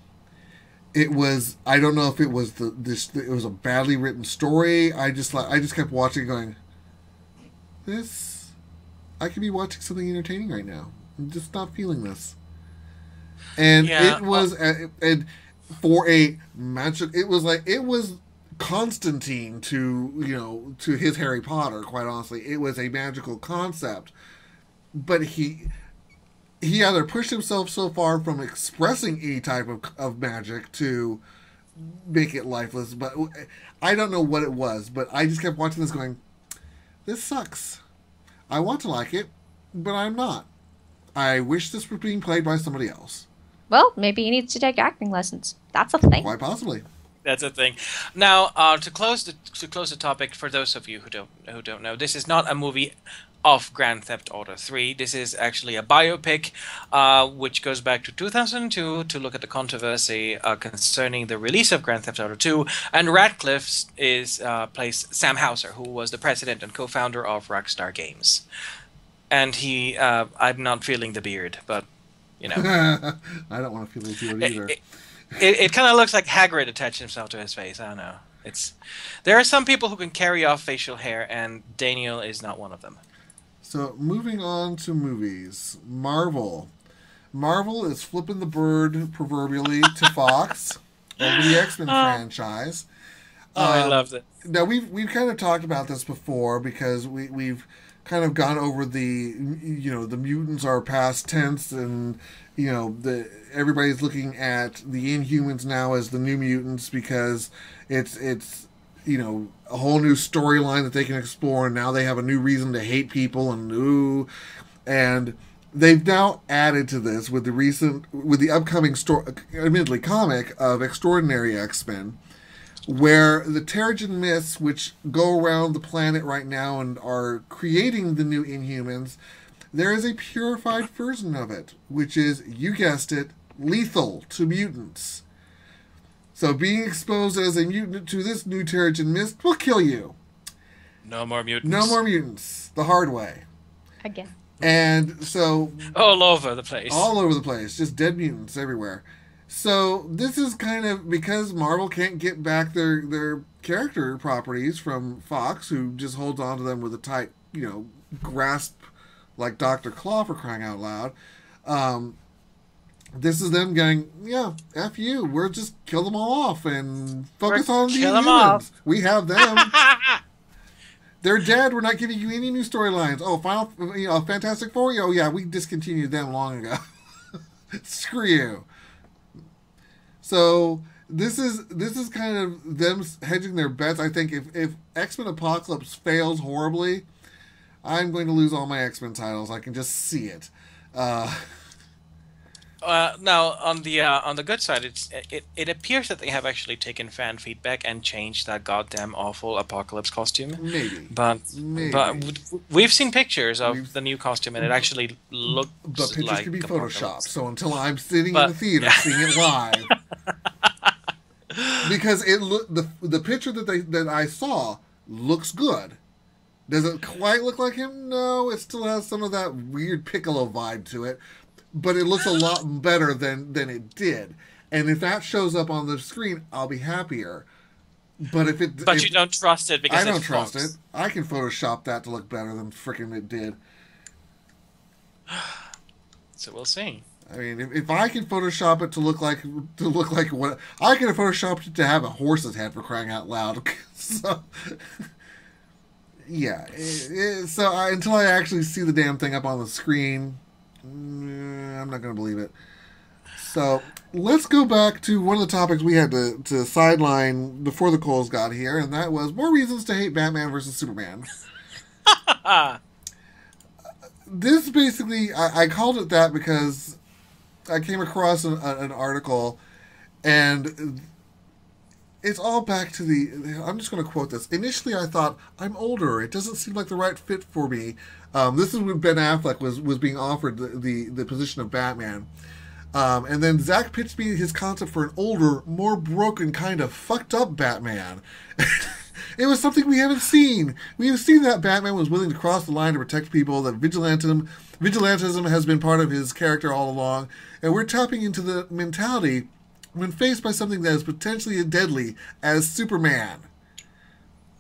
It was, I don't know if it was it was a badly written story. I just kept watching, going, I could be watching something entertaining right now. I'm just not feeling this. And it was, and for a magic, it was Constantine to his Harry Potter. Quite honestly, it was a magical concept, but he either pushed himself so far from expressing any type of magic to make it lifeless. But I don't know what it was. But I just kept watching this, going, this sucks. I want to like it, but I'm not. I wish this was being played by somebody else. Well, maybe he needs to take acting lessons. That's a thing. Quite possibly. That's a thing. Now, to close the topic, for those of you who don't know, this is not a movie of Grand Theft Auto 3. This is actually a biopic, which goes back to 2002 to look at the controversy concerning the release of Grand Theft Auto 2. And Radcliffe plays Sam Houser, who was the president and co-founder of Rockstar Games. And I'm not feeling the beard, but you know, I don't want to feel the beard either. It kind of looks like Hagrid attached himself to his face. I don't know. There are some people who can carry off facial hair, and Daniel is not one of them. So, moving on to movies. Marvel. Marvel is flipping the bird, proverbially, to Fox over the X-Men franchise. I love it. Now, we've kind of talked about this before, because we've kind of gone over the mutants are past tense, and everybody's looking at the Inhumans now as the New Mutants, because it's a whole new storyline that they can explore, and now they have a new reason to hate people, and they've now added to this with the upcoming admittedly comic of Extraordinary X-Men, where the Terrigen Mists, which go around the planet right now and are creating the new Inhumans, there is a purified version of it, which is, you guessed it, lethal to mutants. So being exposed as a mutant to this new Terrigen Mist will kill you. No more mutants. No more mutants. The hard way. Again. And so... all over the place. All over the place. Just dead mutants everywhere. So this is kind of... because Marvel can't get back their character properties from Fox, who just holds on to them with a tight, grasp like Dr. Claw, for crying out loud. This is them going, yeah, F you. We're just kill them all off and focus on the Inhumans. We have them. They're dead. We're not giving you any new storylines. Oh, Fantastic Four? Oh, yeah, we discontinued them long ago. Screw you. So this is kind of them hedging their bets. I think if X-Men Apocalypse fails horribly, I'm going to lose all my X-Men titles. I can just see it. Now, on the good side, it appears that they have actually taken fan feedback and changed that goddamn awful Apocalypse costume. Maybe. But we've seen pictures of the new costume, and it actually looks like... But pictures can be Apocalypse. photoshopped, so until I'm sitting in the theater seeing it live... because the picture that I saw looks good. Does it quite look like him? No, it still has some of that weird Piccolo vibe to it. But it looks a lot better than it did. And if that shows up on the screen, I'll be happier. But you don't trust it because I don't trust it. I can Photoshop that to look better than frickin' it did. So we'll see. I mean, if I can Photoshop it to look like what I can Photoshop it to have a horse's head, for crying out loud. So yeah. Until I actually see the damn thing up on the screen, I'm not going to believe it. So let's go back to one of the topics we had to sideline before the Coles got here, and that was more reasons to hate Batman versus Superman. This basically, I called it that because I came across an article, and it's all back to I'm just going to quote this. Initially, I thought, I'm older. It doesn't seem like the right fit for me. This is when Ben Affleck was being offered the position of Batman. And then Zach pitched me his concept for an older, more broken, kind of fucked up Batman. It was something we haven't seen. We have seen that Batman was willing to cross the line to protect people, that vigilantism has been part of his character all along, and we're tapping into the mentality when faced by something that is potentially deadly as Superman.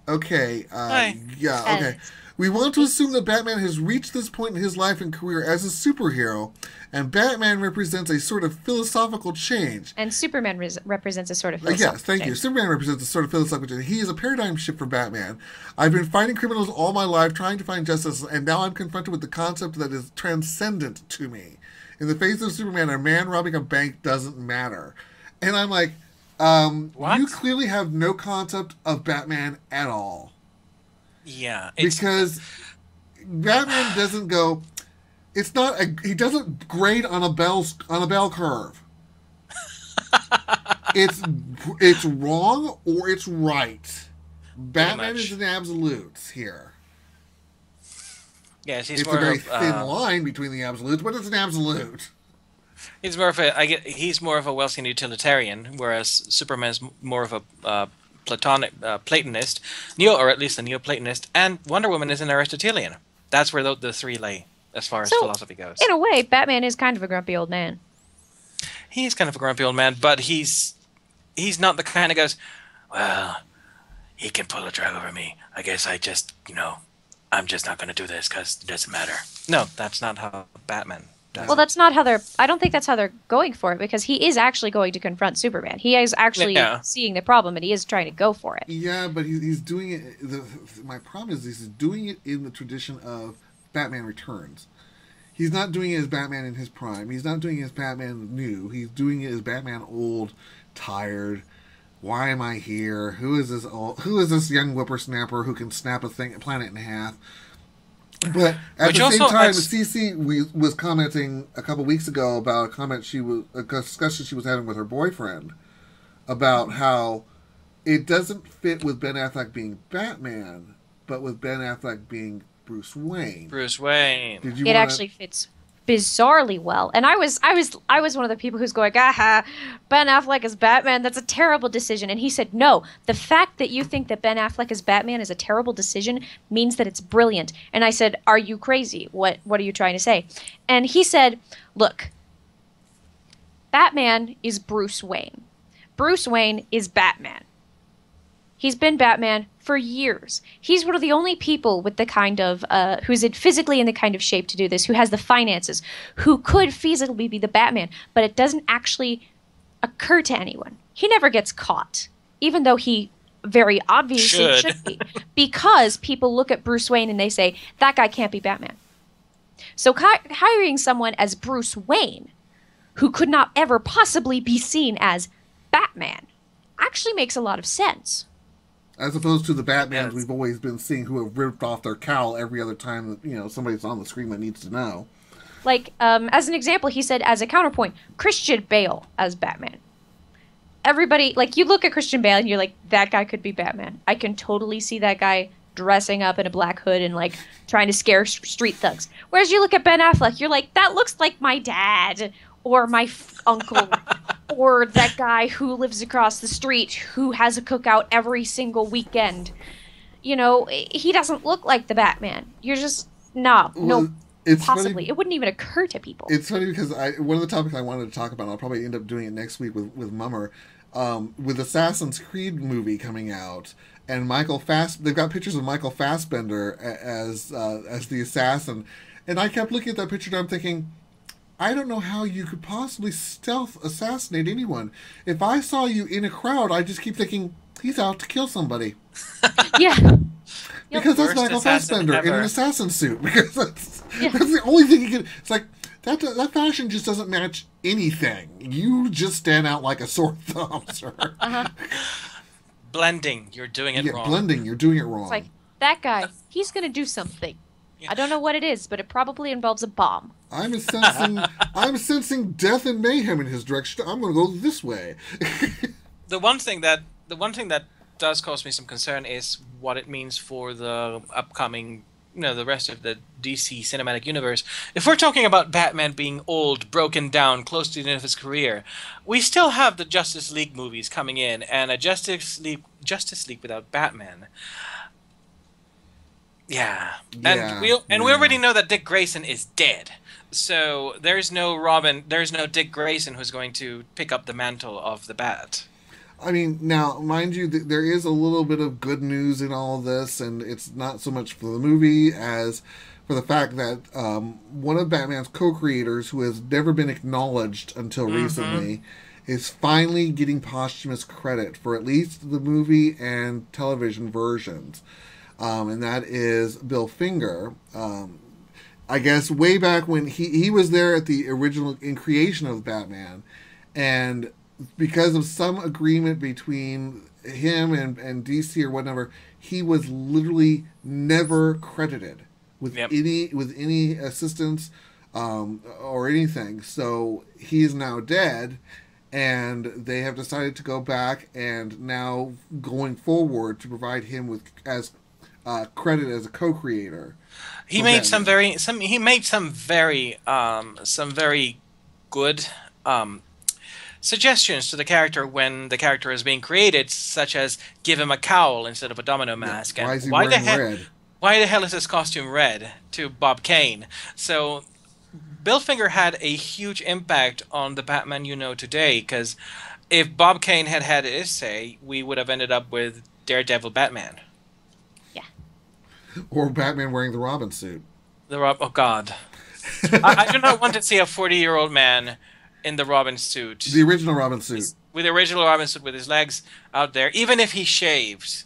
Okay, yeah, okay. We want to assume that Batman has reached this point in his life and career as a superhero, and Batman represents a sort of philosophical change. And Superman represents a sort of philosophical Yes, thank you. Superman represents a sort of philosophical change. He is a paradigm shift for Batman. I've been fighting criminals all my life, trying to find justice, and now I'm confronted with the concept that is transcendent to me. In the face of Superman, a man robbing a bank doesn't matter. And I'm like, what? You clearly have no concept of Batman at all. Yeah. Because Batman doesn't go... he doesn't grade on a bell curve. It's wrong or it's right. Batman is an absolutes here. Yes, it's a very thin line between the absolutes, but it's an absolute. He's more of a Wellesian utilitarian, whereas Superman's more of a Platonist, or at least a Neoplatonist, and Wonder Woman is an Aristotelian. That's where the three lay as far as philosophy goes. In a way, Batman is kind of a grumpy old man. He is kind of a grumpy old man, but he's not the kind that goes, well, he can pull a drag over me. I guess I just, I'm just not going to do this because it doesn't matter. No, that's not how Batman does. Well, that's not how I don't think that's how they're going for it, because he is actually going to confront Superman. He is actually seeing the problem, and he is trying to go for it. Yeah, but he's doing it. My problem is he's doing it in the tradition of Batman Returns. He's not doing it as Batman in his prime. He's not doing it as Batman new. He's doing it as Batman old, tired. Why am I here? Who is this young whippersnapper who can snap a planet in half? But at Which the same also time, adds- Cece was commenting a couple weeks ago about a discussion she was having with her boyfriend about how it doesn't fit with Ben Affleck being Batman, but with Ben Affleck being Bruce Wayne. Bruce Wayne. Did you It wanna, actually fits bizarrely well. And I was one of the people who's going, aha, Ben Affleck is Batman, that's a terrible decision. And he said, no, the fact that you think that Ben Affleck is Batman is a terrible decision means that it's brilliant. And I said, are you crazy? What are you trying to say? And he said, look, Batman is Bruce Wayne. Bruce Wayne is Batman. He's been Batman for years. He's one of the only people with the kind of, who's physically in the kind of shape to do this, who has the finances, who could feasibly be the Batman, but it doesn't actually occur to anyone. He never gets caught, even though he very obviously should be, because people look at Bruce Wayne and they say, that guy can't be Batman. So hiring someone as Bruce Wayne, who could not ever possibly be seen as Batman, actually makes a lot of sense. as opposed to the Batmans we've always been seeing who have ripped off their cowl every other time that somebody's on the screen that needs to know. Like, as an example, he said, as a counterpoint, Christian Bale as Batman. Everybody, like, you look at Christian Bale and you're like, that guy could be Batman. I can totally see that guy dressing up in a black hood and, like, trying to scare street thugs. Whereas you look at Ben Affleck, you're like, that looks like my dad or my uncle or that guy who lives across the street who has a cookout every single weekend. He doesn't look like the Batman. You're just, no, It's possibly. Funny. It wouldn't even occur to people. It's funny because one of the topics I wanted to talk about, I'll probably end up doing it next week with Mummer, with Assassin's Creed movie coming out, and they've got pictures of Michael Fassbender as the assassin, and I kept looking at that picture and I'm thinking, I don't know how you could possibly stealth assassinate anyone. If I saw you in a crowd, I just keep thinking, he's out to kill somebody. Yeah. Because that's Michael Fassbender in an assassin suit. Because that's the only thing you can... It's like, that fashion just doesn't match anything. You just stand out like a sore thumb, sir. Blending, you're doing it wrong. Blending, you're doing it wrong. It's like, that guy, he's going to do something. Yeah. I don't know what it is, but it probably involves a bomb. I'm sensing death and mayhem in his direction. I'm going to go this way. The one thing that does cause me some concern is what it means for the upcoming, the rest of the DC cinematic universe. If we're talking about Batman being old, broken down, close to the end of his career, we still have the Justice League movies coming in, and a Justice League without Batman. Yeah. And we already know that Dick Grayson is dead. So there's no Dick Grayson who's going to pick up the mantle of the Bat. I mean, now, mind you, there is a little bit of good news in all of this, and it's not so much for the movie as for the fact that one of Batman's co-creators, who has never been acknowledged until recently, is finally getting posthumous credit for at least the movie and television versions. And that is Bill Finger. I guess way back when he was there at the original creation of Batman, and because of some agreement between him and DC or whatever, he was literally never credited with any assistance or anything. So he is now dead, and they have decided to go back and now going forward to provide him with credit as a co-creator. He made some very good suggestions to the character when the character is being created, such as give him a cowl instead of a domino mask. Why is he wearing red? Why the hell is his costume red? To Bob Kane. So Bill Finger had a huge impact on the Batman you know today, because if Bob Kane had his say, we would have ended up with Daredevil Batman. Yeah. Or Batman wearing the Robin suit. Oh, God. I do not want to see a 40-year-old man in the Robin suit. The original Robin suit. With the original Robin suit with his legs out there, even if he shaves.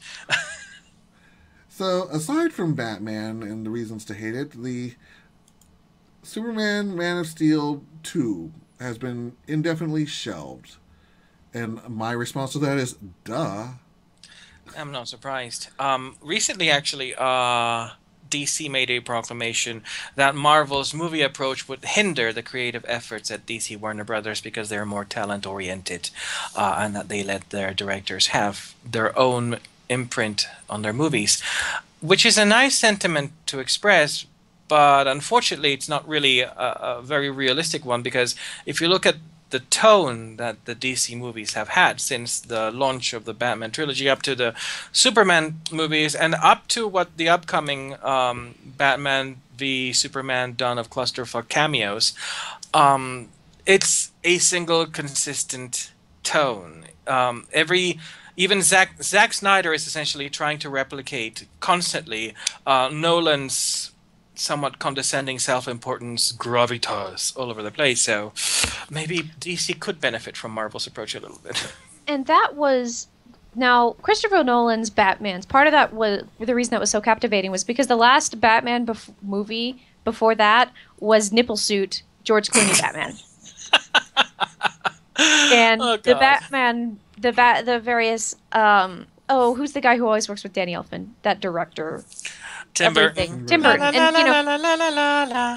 So, aside from Batman and the reasons to hate it, the Superman Man of Steel 2 has been indefinitely shelved. And my response to that is, duh. I'm not surprised. Recently, actually, DC made a proclamation that Marvel's movie approach would hinder the creative efforts at DC Warner Brothers because they're more talent oriented, and that they let their directors have their own imprint on their movies, which is a nice sentiment to express. But unfortunately, it's not really a very realistic one, because if you look at the tone that the DC movies have had since the launch of the Batman trilogy, up to the Superman movies, and up to what the upcoming Batman v Superman Dawn of Clusterfuck cameos, it's a single consistent tone. Even Zack Snyder is essentially trying to replicate constantly Nolan's somewhat condescending self-importance, gravitas all over the place. So maybe DC could benefit from Marvel's approach a little bit. And that was... Now, Christopher Nolan's Batman's, part of that was... The reason that was so captivating was because the last Batman movie before that was Nipple Suit, George Clooney Batman. And the Batman... The various... who's the guy who always works with Danny Elfman? That director... Tim Burton. Tim Burton. And,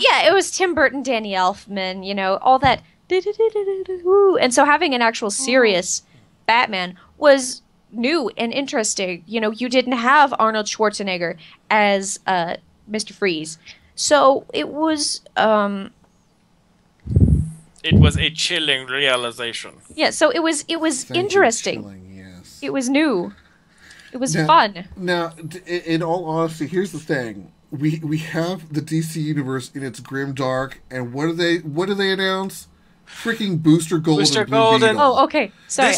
yeah, it was Tim Burton, Danny Elfman, all that. And so having an actual serious Batman was new and interesting. You didn't have Arnold Schwarzenegger as Mr. Freeze. So it was... It was a chilling realization. Yeah, so it was interesting. Chilling, yes. It was new. It was fun. Now, in all honesty, here's the thing: we have the DC universe in its grim dark, and what do they announce? Freaking Booster Gold and Blue Beetle. Oh, okay. Sorry,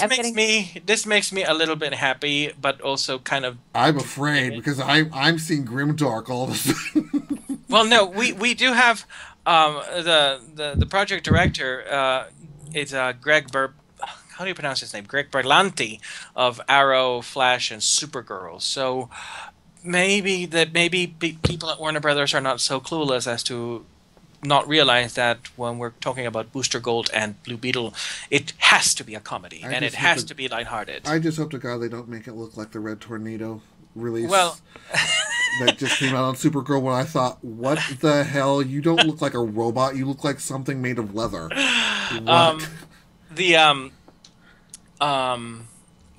This makes me a little bit happy, but also kind of... I'm afraid, because I'm seeing grim dark all of a sudden. Well, no, we do have the project director is Greg how do you pronounce his name? Greg Berlanti of Arrow, Flash, and Supergirl. So maybe people at Warner Brothers are not so clueless as to not realize that when we're talking about Booster Gold and Blue Beetle, it has to be a comedy, and it has to be lighthearted. I just hope to God they don't make it look like the Red Tornado release. Well... that just came out on Supergirl, when I thought, what the hell? You don't look like a robot. You look like something made of leather. What?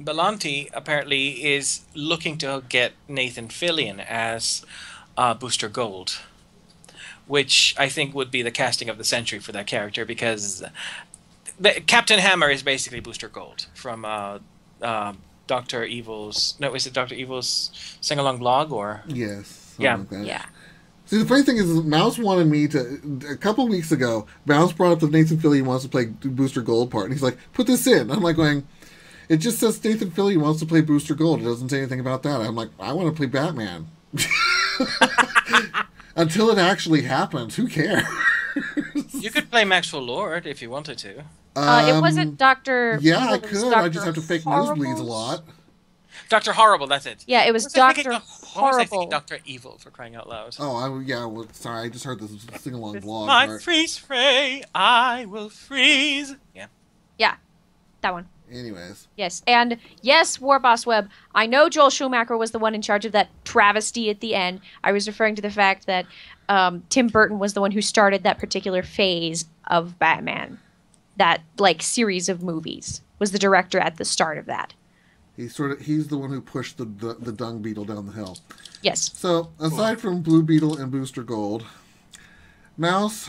Berlanti apparently is looking to get Nathan Fillion as Booster Gold, which I think would be the casting of the century for that character, because Captain Hammer is basically Booster Gold from Dr. Evil's... No, is it Dr. Evil's sing-along blog, or... Yes. Yeah. Like that. Yeah. See, the funny thing is, Mouse wanted me to... A couple of weeks ago, Mouse brought up that Nathan Fillion wants to play Booster Gold part, and he's like, put this in. I'm like going... It just says Nathan Fillion wants to play Booster Gold. It doesn't say anything about that. I'm like, I want to play Batman. Until it actually happens, who cares? You could play Maxwell Lord if you wanted to. It wasn't Dr. Yeah, I could. I just have to fake nosebleeds a lot. Dr. Horrible, that's it. Yeah, it was Dr. Horrible. Dr. Evil, for crying out loud. Oh, sorry, I just heard this sing-along blog. My freeze ray, I will freeze. Yeah. Yeah, that one. Anyways. Yes, and yes, War Boss Webb, I know Joel Schumacher was the one in charge of that travesty at the end. I was referring to the fact that Tim Burton was the one who started that particular phase of Batman. That, series of movies. Was the director at the start of that. He's the one who pushed the Dung Beetle down the hill. Yes. So, aside from Blue Beetle and Booster Gold, Mouse,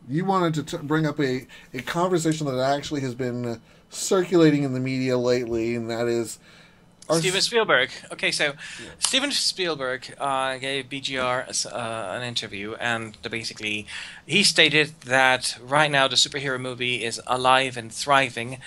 you wanted to bring up a conversation that actually has been circulating in the media lately, and that is... Steven Spielberg. Okay, so Steven Spielberg gave BGR an interview, and basically he stated that right now the superhero movie is alive and thriving,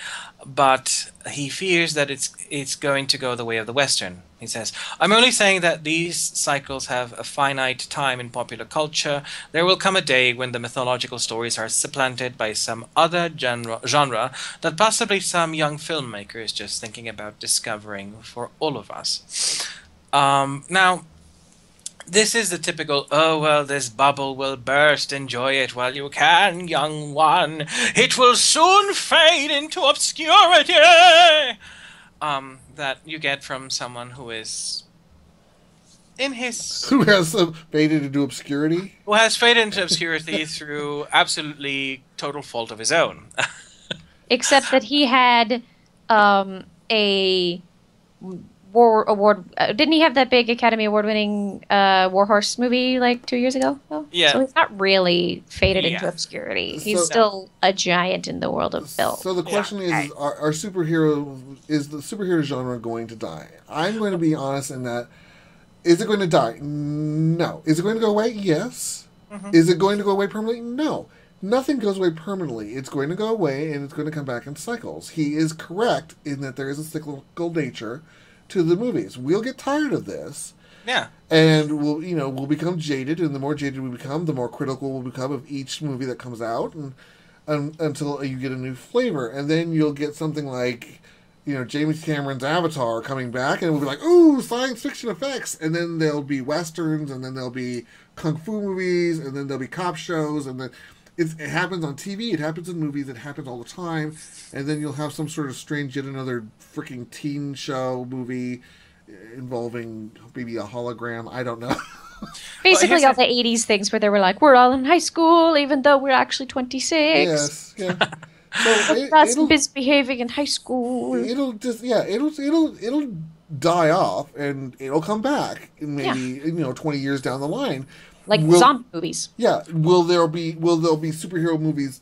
but he fears that it's going to go the way of the Western. He says, I'm only saying that these cycles have a finite time in popular culture. There will come a day when the mythological stories are supplanted by some other genre that possibly some young filmmaker is just thinking about discovering for all of us. Now, this is the typical, oh, well, this bubble will burst, enjoy it while you can, young one. It will soon fade into obscurity. That you get from someone who is in his Who has faded into obscurity? who has faded into obscurity through absolutely total fault of his own. Except that he had a war award. Didn't he have that big Academy Award-winning War Horse movie like 2 years ago? Oh, Yeah. So he's not really faded into Yeah. obscurity. He's So- still a giant in the world of film. So the question is, are superhero is the superhero genre going to die? I'm going to be honest in that. Is it going to die? No. Is it going to go away? Yes. Is it going to go away permanently? No. Nothing goes away permanently. It's going to go away and it's going to come back in cycles. He is correct in that there is a cyclical nature to the movies. We'll get tired of this. Yeah. And we'll become jaded, and the more jaded we become, the more critical we'll become of each movie that comes out, and until you get a new flavor, and then you'll get something like, James Cameron's Avatar coming back, and we'll be like, ooh, science fiction effects, and then there'll be westerns, and then there'll be kung fu movies, and then there'll be cop shows, and then it happens on TV, it happens in movies, it happens all the time, and then you'll have some sort of strange, yet another freaking teen show movie involving maybe a hologram. I don't know. Basically, Well, all the 80s things where they were like, we're all in high school, even though we're actually 26. Yes, yeah. So That's misbehaving in high school. it'll die off and it'll come back in maybe 20 years down the line. Like Will- zombie movies. Yeah, will there be superhero movies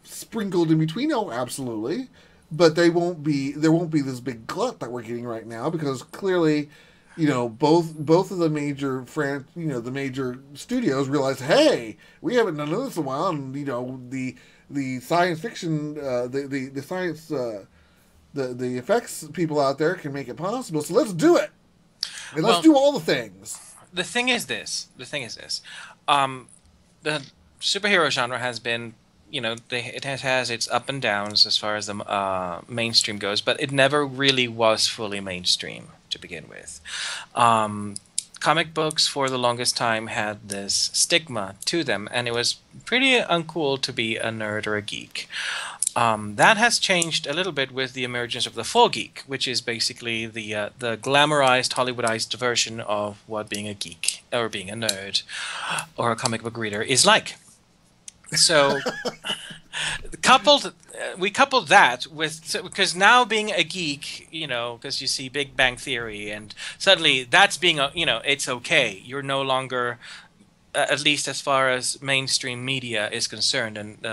sprinkled in between? Oh, absolutely. But there won't be this big glut that we're getting right now, because clearly, both of the major the major studios realize, hey, we haven't done this in a while, and the science fiction the science the effects people out there can make it possible, so let's do it. And let's do all the things. The thing is this. The superhero genre has been, it has its up and downs as far as the mainstream goes, but it never really was fully mainstream to begin with. Comic books for the longest time had this stigma to them, and it was pretty uncool to be a nerd or a geek. That has changed a little bit with the emergence of the full geek, which is basically the glamorized, Hollywoodized version of what being a geek or being a nerd or a comic book reader is like. So, we coupled that with, because now being a geek, because you see Big Bang Theory, and suddenly that's being it's okay. You're no longer, at least as far as mainstream media is concerned, and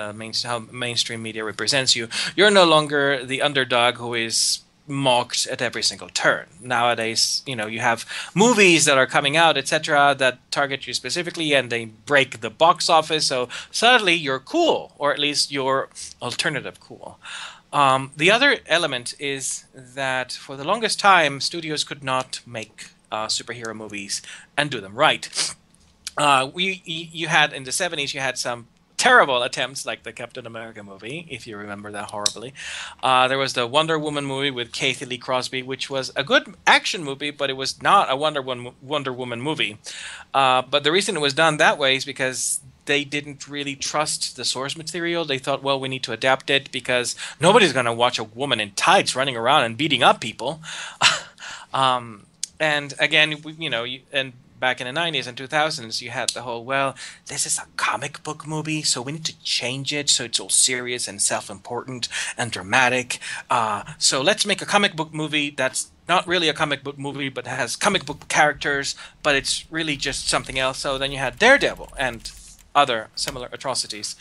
how mainstream media represents you, you're no longer the underdog who is mocked at every single turn. Nowadays, you have movies that are coming out, etc., that target you specifically, and they break the box office, so suddenly you're cool, or at least you're alternative cool. The other element is that for the longest time, studios could not make superhero movies and do them right. You had in the 70s, you had some terrible attempts, like the Captain America movie, if you remember that horribly. There was the Wonder Woman movie with Kathy Lee Crosby, which was a good action movie, but it was not a Wonder Woman movie. But the reason it was done that way is because they didn't really trust the source material. They thought, well, we need to adapt it because nobody's going to watch a woman in tights running around and beating up people. And again, and back in the 90s and 2000s, you had the whole, well, this is a comic book movie, so we need to change it so it's all serious and self-important and dramatic. So let's make a comic book movie that's not really a comic book movie, but has comic book characters, but it's really just something else. So then you had Daredevil and other similar atrocities.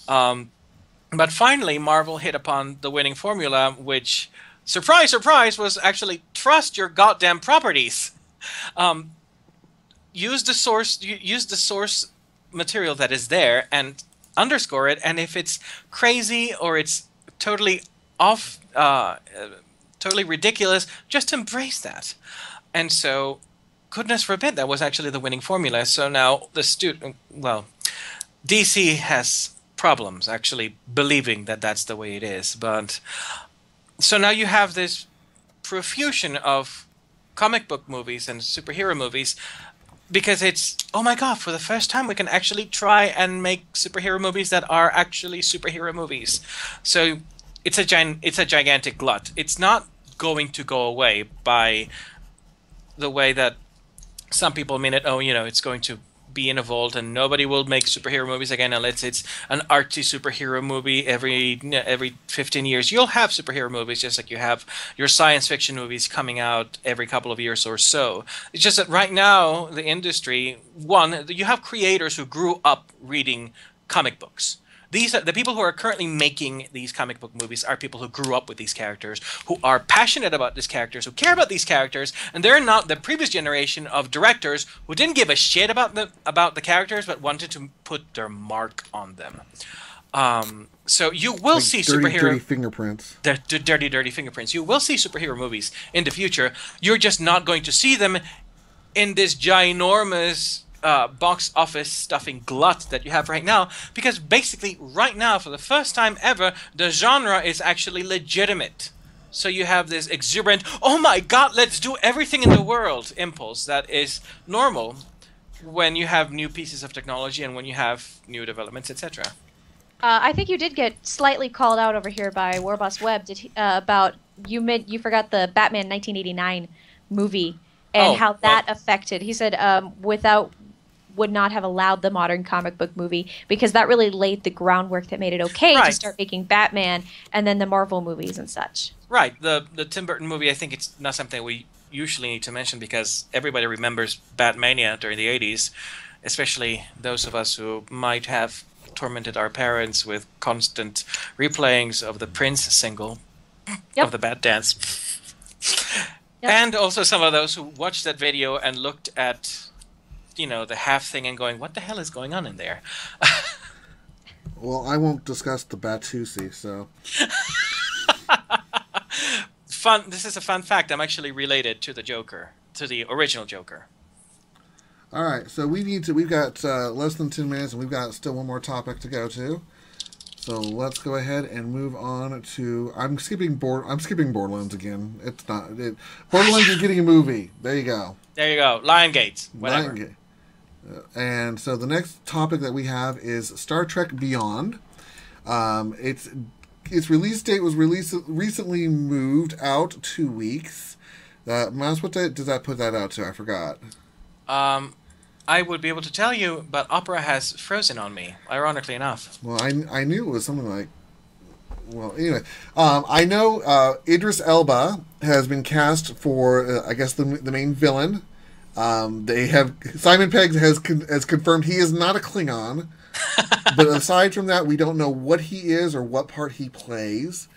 But finally, Marvel hit upon the winning formula, which, surprise, surprise, was actually trust your goddamn properties. Use the source material that is there and underscore it, and if it's crazy or it's totally off, totally ridiculous, just embrace that. And so, goodness forbid, that was actually the winning formula. So now DC has problems actually believing that that's the way it is. But so now you have this profusion of comic book movies and superhero movies, because it's, oh my god, for the first time we can actually try and make superhero movies that are actually superhero movies. So it's a gigantic glut. It's not going to go away by the way that some people mean it, oh, it's going to be in a vault and nobody will make superhero movies again unless it's an artsy superhero movie every 15 years. You'll have superhero movies just like you have your science fiction movies coming out every couple of years or so. It's just that right now, the industry, one, you have creators who grew up reading comic books. The people who are currently making these comic book movies are people who grew up with these characters, who are passionate about these characters, who care about these characters, and they're not the previous generation of directors who didn't give a shit about the characters but wanted to put their mark on them. So you will see dirty fingerprints. The dirty fingerprints. You will see superhero movies in the future. You're just not going to see them in this ginormous box office stuffing glut that you have right now, because basically right now, for the first time ever, the genre is actually legitimate. So you have this exuberant, oh my god, let's do everything in the world impulse that is normal when you have new pieces of technology and when you have new developments, etc. I think you did get slightly called out over here by Warboss Web about you forgot the Batman 1989 movie and how that affected. He said would not have allowed the modern comic book movie because that really laid the groundwork that made it okay to start making Batman and then the Marvel movies and such. Right. The Tim Burton movie, I think it's not something we usually need to mention because everybody remembers Batmania during the 80s, especially those of us who might have tormented our parents with constant replayings of the Prince single of the Bat Dance. And also some of those who watched that video and looked at the half thing and going, what the hell is going on in there? Well, I won't discuss the Batusi, so. Fun. This is a fun fact. I'm actually related to the Joker, to the original Joker. All right, so we've got less than 10 minutes, and we've got still one more topic to go to. So let's go ahead and move on to. I'm skipping Borderlands again. It's not. Borderlands is getting a movie. There you go. There you go. Lion Gates. Whatever. Lion Gate. And so the next topic that we have is Star Trek Beyond. Its release date was recently moved out 2 weeks. Mouse, what date does that put that out to? I forgot. I would be able to tell you, but Opera has frozen on me, ironically enough. Well, I knew it was something like... Well, anyway. I know Idris Elba has been cast for, I guess, the main villain. They have... Simon Pegg has confirmed he is not a Klingon. But aside from that, we don't know what he is or what part he plays.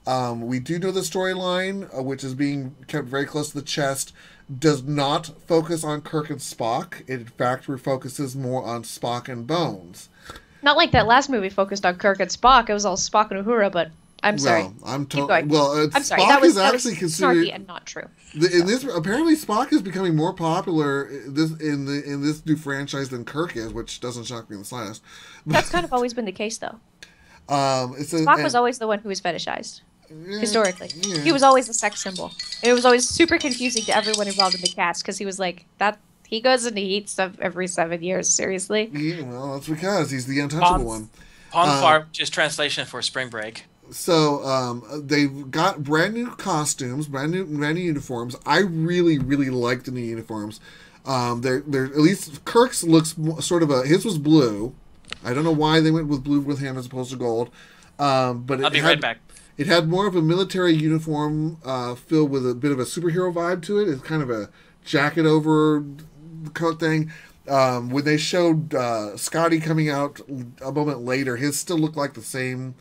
We do know the storyline, which is being kept very close to the chest, does not focus on Kirk and Spock. It, in fact, focuses more on Spock and Bones. Not like that last movie focused on Kirk and Spock. It was all Spock and Uhura, but I'm sorry. I'm sorry. Spock that was considered snarky and not true. In this, apparently, Spock is becoming more popular in this new franchise than Kirk is, which doesn't shock me in the slightest. That's kind of always been the case, though. Spock was always the one who was fetishized. Historically. Yeah. He was always a sex symbol. And it was always super confusing to everyone involved in the cast because he was like, he goes into heat stuff every 7 years, seriously. Yeah, well, that's because he's the untouchable one. Pon just translation for spring break. So they've got brand new costumes, brand new uniforms. I really, really liked the new uniforms. They're at least Kirk's looks sort of his was blue. I don't know why they went with blue with him as opposed to gold. But I'll be right back. It had more of a military uniform filled with a bit of a superhero vibe to it. It's kind of a jacket over coat thing. When they showed Scotty coming out a moment later, his still looked like the same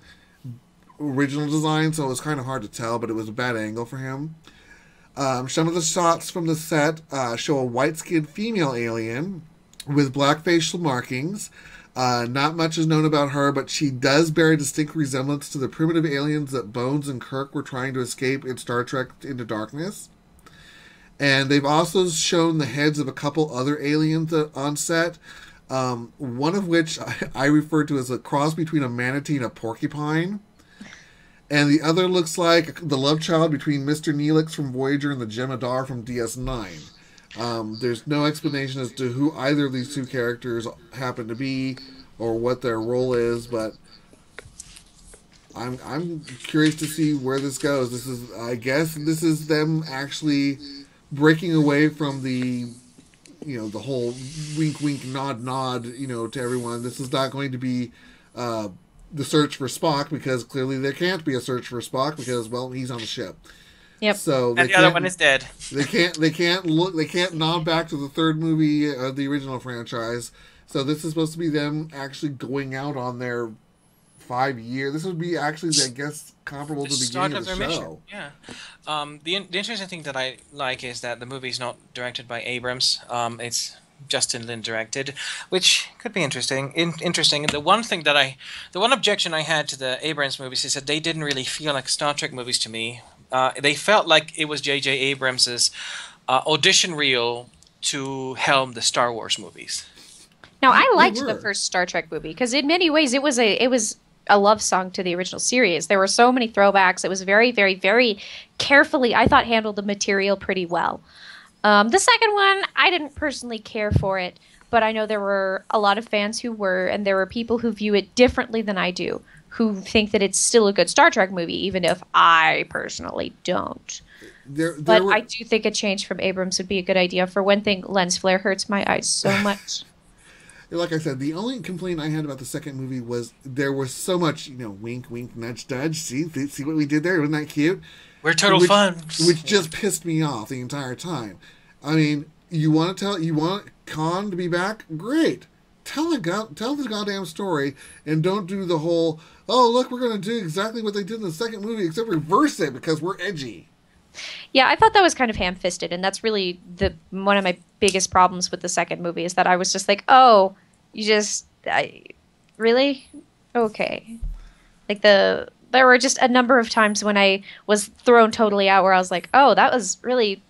original design, so it was kind of hard to tell, but it was a bad angle for him. Some of the shots from the set show a white-skinned female alien with black facial markings. Not much is known about her, but she does bear a distinct resemblance to the primitive aliens that Bones and Kirk were trying to escape in Star Trek Into Darkness. And they've also shown the heads of a couple other aliens on set, one of which I refer to as a cross between a manatee and a porcupine. And the other looks like the love child between Mr. Neelix from Voyager and the Jem'Hadar from DS9. There's no explanation as to who either of these two characters happen to be or what their role is, but I'm curious to see where this goes. I guess this is them actually breaking away from the the whole wink, wink, nod, nod, to everyone. This is not going to be the search for Spock, because clearly there can't be a search for Spock because, well, he's on the ship. Yep. So and the other one is dead. They can't nod back to the third movie of the original franchise. So this is supposed to be them actually going out on their 5-year. This would be actually, I guess, comparable to the beginning of the show. Mission. Yeah. The interesting thing that I like is that the movie is not directed by Abrams. It's Justin Lin directed, which could be interesting. Interesting. The one objection I had to the Abrams movies is that they didn't really feel like Star Trek movies to me. They felt like it was J.J. Abrams's audition reel to helm the Star Wars movies. Now, I liked the first Star Trek movie because in many ways it was a love song to the original series. There were so many throwbacks. It was very, very, very carefully, I thought, handled the material pretty well. The second one, I didn't personally care for it, but I know there were a lot of fans who were, and there were people who view it differently than I do, who think that it's still a good Star Trek movie, even if I personally don't. But I do think a change from Abrams would be a good idea. For one thing, lens flare hurts my eyes so much. Like I said, the only complaint I had about the second movie was there was so much, wink, wink, nudge, nudge. See what we did there? Wasn't that cute? We're total fun. Which just pissed me off the entire time. I mean, you want Khan to be back? Great. Tell the goddamn story, and don't do the whole, oh, look, we're going to do exactly what they did in the second movie, except reverse it because we're edgy. Yeah, I thought that was kind of ham-fisted, and that's really one of my biggest problems with the second movie is that I was just like, oh, really? Okay. Like there were just a number of times when I was thrown totally out where I was like, oh, that was really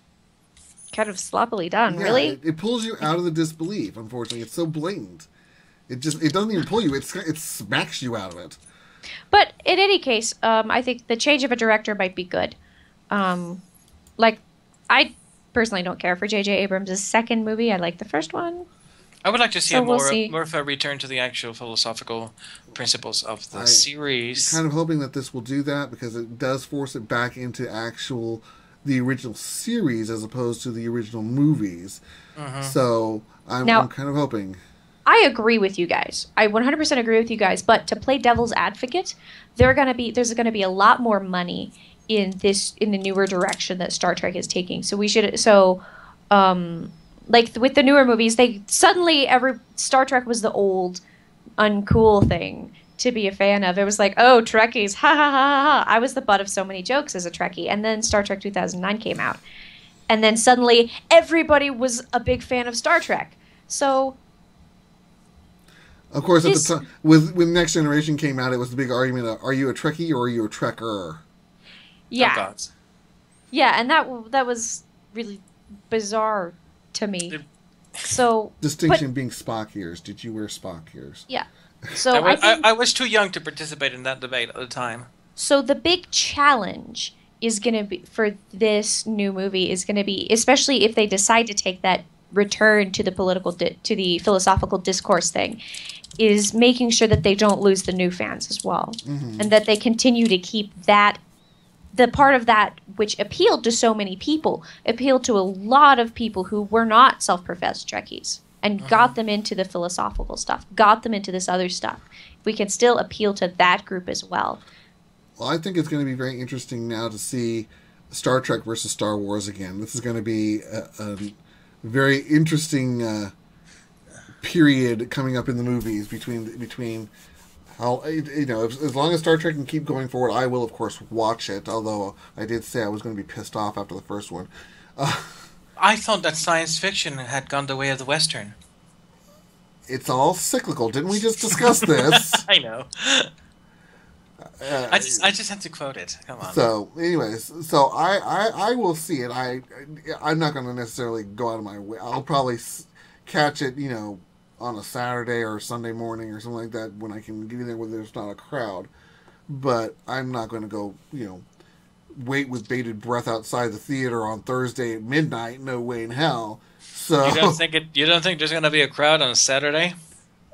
kind of sloppily done. Yeah, really? It pulls you out of the disbelief, unfortunately. It's so blatant. It doesn't even pull you. It smacks you out of it. But in any case, I think the change of a director might be good. I personally don't care for J.J. Abrams' second movie. I like the first one. I would like to see more of a return to the actual philosophical principles of the series. I'm kind of hoping that this will do that because it does force it back into the original series as opposed to the original movies. Mm-hmm. So I'm kind of hoping. I agree with you guys. I 100% agree with you guys. But to play devil's advocate, there's going to be a lot more money in the newer direction that Star Trek is taking. So like with the newer movies, Star Trek was the old uncool thing to be a fan of. It was like, oh, Trekkies, ha ha ha ha. I was the butt of so many jokes as a Trekkie. And then Star Trek 2009 came out. And then suddenly everybody was a big fan of Star Trek. So of course, at the time, when Next Generation came out, it was the big argument of, are you a Trekkie or are you a Trekker? Yeah. Oh, gods. Yeah, and that was really bizarre to me. So distinction being Spock ears. Did you wear Spock ears? Yeah. So I was too young to participate in that debate at the time. So the big challenge is going to be for this new movie is going to be, especially if they decide to take that return to the to the philosophical discourse thing, is making sure that they don't lose the new fans as well, and that they continue to keep the part of that which appealed to so many people, appealed to a lot of people who were not self-professed Trekkies, and got them into the philosophical stuff, got them into this other stuff. We can still appeal to that group as well. Well, I think it's going to be very interesting now to see Star Trek versus Star Wars again. This is going to be a very interesting period coming up in the movies between how, as long as Star Trek can keep going forward, I will of course watch it. Although I did say I was going to be pissed off after the first one. I thought that science fiction had gone the way of the Western. It's all cyclical. Didn't we just discuss this? I know. I just had to quote it. Come on. So, anyways, I will see it. I'm not going to necessarily go out of my way. I'll probably catch it, on a Saturday or Sunday morning or something like that when I can get in there where there's not a crowd. But I'm not going to go, wait with bated breath outside the theater on Thursday at midnight. No way in hell. So you don't think there's going to be a crowd on a Saturday?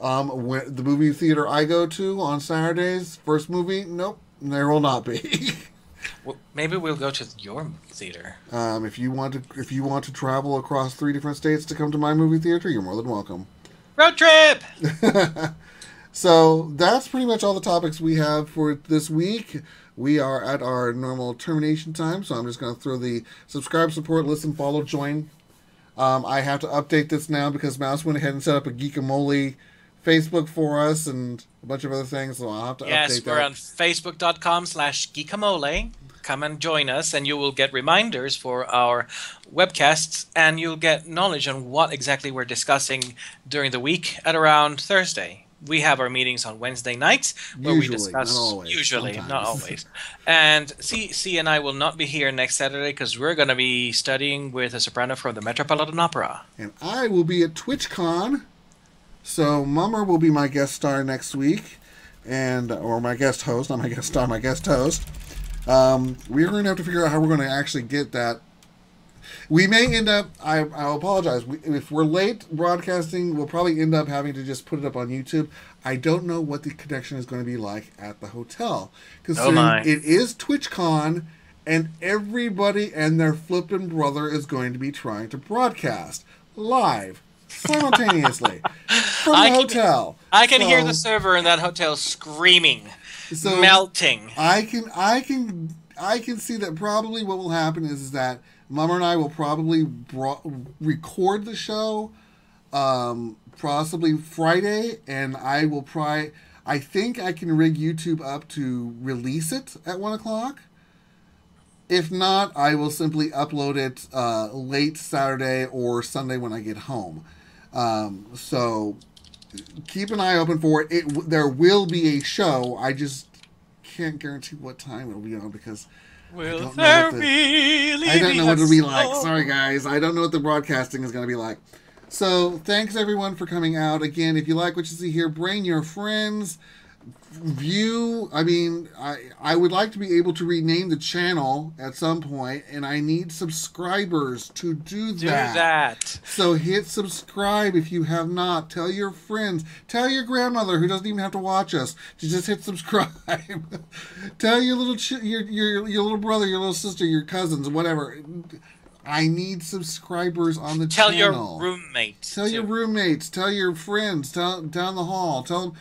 The movie theater I go to on Saturdays, first movie, nope, there will not be. Well, maybe we'll go to your movie theater. If you want to travel across 3 different states to come to my movie theater, you're more than welcome. Road trip! So that's pretty much all the topics we have for this week. We are at our normal termination time, so I'm just going to throw the subscribe, support, listen, follow, join. I have to update this now because Mouse went ahead and set up a Geekamole Facebook for us and a bunch of other things, so I'll have to update that. Yes, we're on facebook.com/Geekamole. Come and join us, and you will get reminders for our webcasts, and you'll get knowledge on what exactly we're discussing during the week at around Thursday. We have our meetings on Wednesday nights where we discuss. Not always, usually, sometimes. not always. And C and I will not be here next Saturday because we're going to be studying with a soprano from the Metropolitan Opera. And I will be at TwitchCon, so Mummer will be my guest star next week, or my guest host, not my guest star, my guest host. We're going to have to figure out how we're going to actually get that. We may end up, I'll apologize, if we're late broadcasting, we'll probably end up having to just put it up on YouTube. I don't know what the connection is going to be like at the hotel. Considering it is TwitchCon, and everybody and their flippin' brother is going to be trying to broadcast live, simultaneously, from the hotel. I can hear the server in that hotel screaming, melting. I can see that probably what will happen is that Mummer and I will probably record the show possibly Friday, and I think I can rig YouTube up to release it at 1 o'clock. If not, I will simply upload it late Saturday or Sunday when I get home. So keep an eye open for it. There will be a show. I just can't guarantee what time it'll be on because I don't know what it'll be like. Sorry, guys. I don't know what the broadcasting is going to be like. So, thanks, everyone, for coming out. Again, if you like what you see here, bring your friends. I would like to be able to rename the channel at some point, and I need subscribers to do that. So hit subscribe if you have not. Tell your friends. Tell your grandmother, who doesn't even have to watch us, to just hit subscribe. Tell your little your little brother, your little sister, your cousins, whatever. I need subscribers on the channel. Tell your roommates. Tell your roommates. Tell your friends. Down the hall. Tell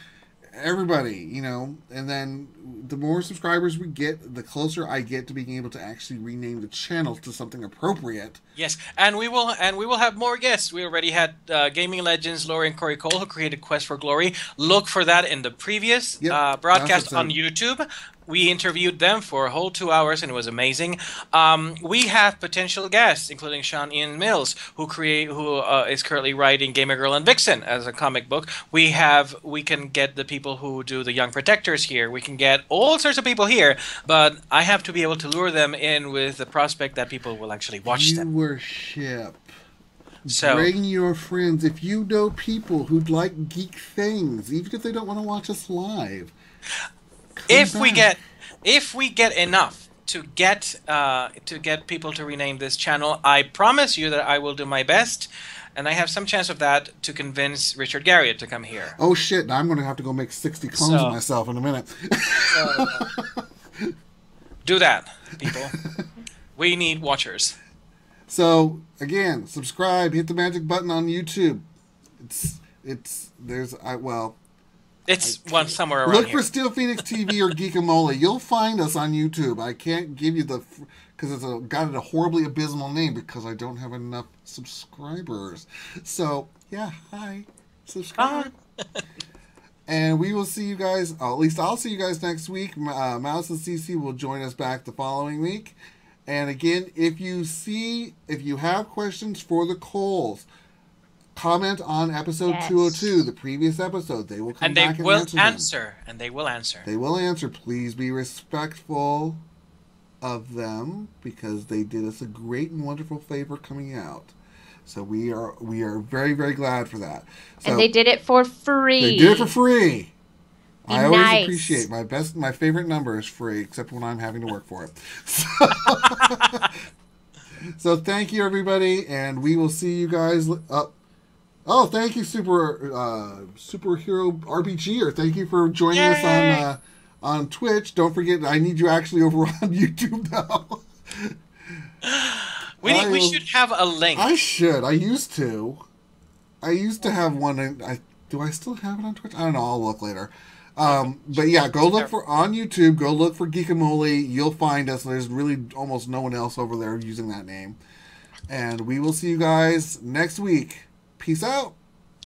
everybody, and then the more subscribers we get, the closer I get to being able to actually rename the channel to something appropriate. Yes, and we will have more guests. We already had gaming legends Laurie and Corey Cole, who created Quest for Glory. Look for that in the previous broadcast on YouTube. We interviewed them for a whole 2 hours, and it was amazing. We have potential guests, including Sean Ian Mills, who is currently writing Gamer Girl and Vixen as a comic book. We can get the people who do the Young Protectors here. We can get all sorts of people here, but I have to be able to lure them in with the prospect that people will actually watch them. Viewership. So, bring your friends. If you know people who'd like geek things, even if they don't want to watch us live. If we get enough to get people to rename this channel, I promise you that I will do my best, and I have some chance of that, to convince Richard Garriott to come here. Oh shit! Now I'm going to have to go make 60 clones of myself in a minute. Do that, people. We need watchers. So again, subscribe. Hit the magic button on YouTube. It's one somewhere around Look here. for Steel Phoenix TV or Geekamole. You'll find us on YouTube. I can't give you because it's got a horribly abysmal name because I don't have enough subscribers. So, yeah, hi. Subscribe. And we will see you guys, at least I'll see you guys next week. Mouse and CC will join us back the following week. And again, if you have questions for the Coles, comment on episode 202, the previous episode. They will come back and answer. And they will answer. They will answer. Please be respectful of them because they did us a great and wonderful favor coming out. So we are very, very glad for that. So, and they did it for free. They did it for free. I always appreciate my favorite number is free, except when I'm having to work for it. So thank you, everybody, and we will see you guys. Thank you, superhero RPGer. Thank you for joining us on Twitch. Don't forget, I need you actually over on YouTube now. We should have a link. I should. I used to have one. Do I still have it on Twitch? I don't know. I'll look later. But yeah, go look for on YouTube. Go look for Geekamole. You'll find us. There's really almost no one else over there using that name. And we will see you guys next week. Peace out.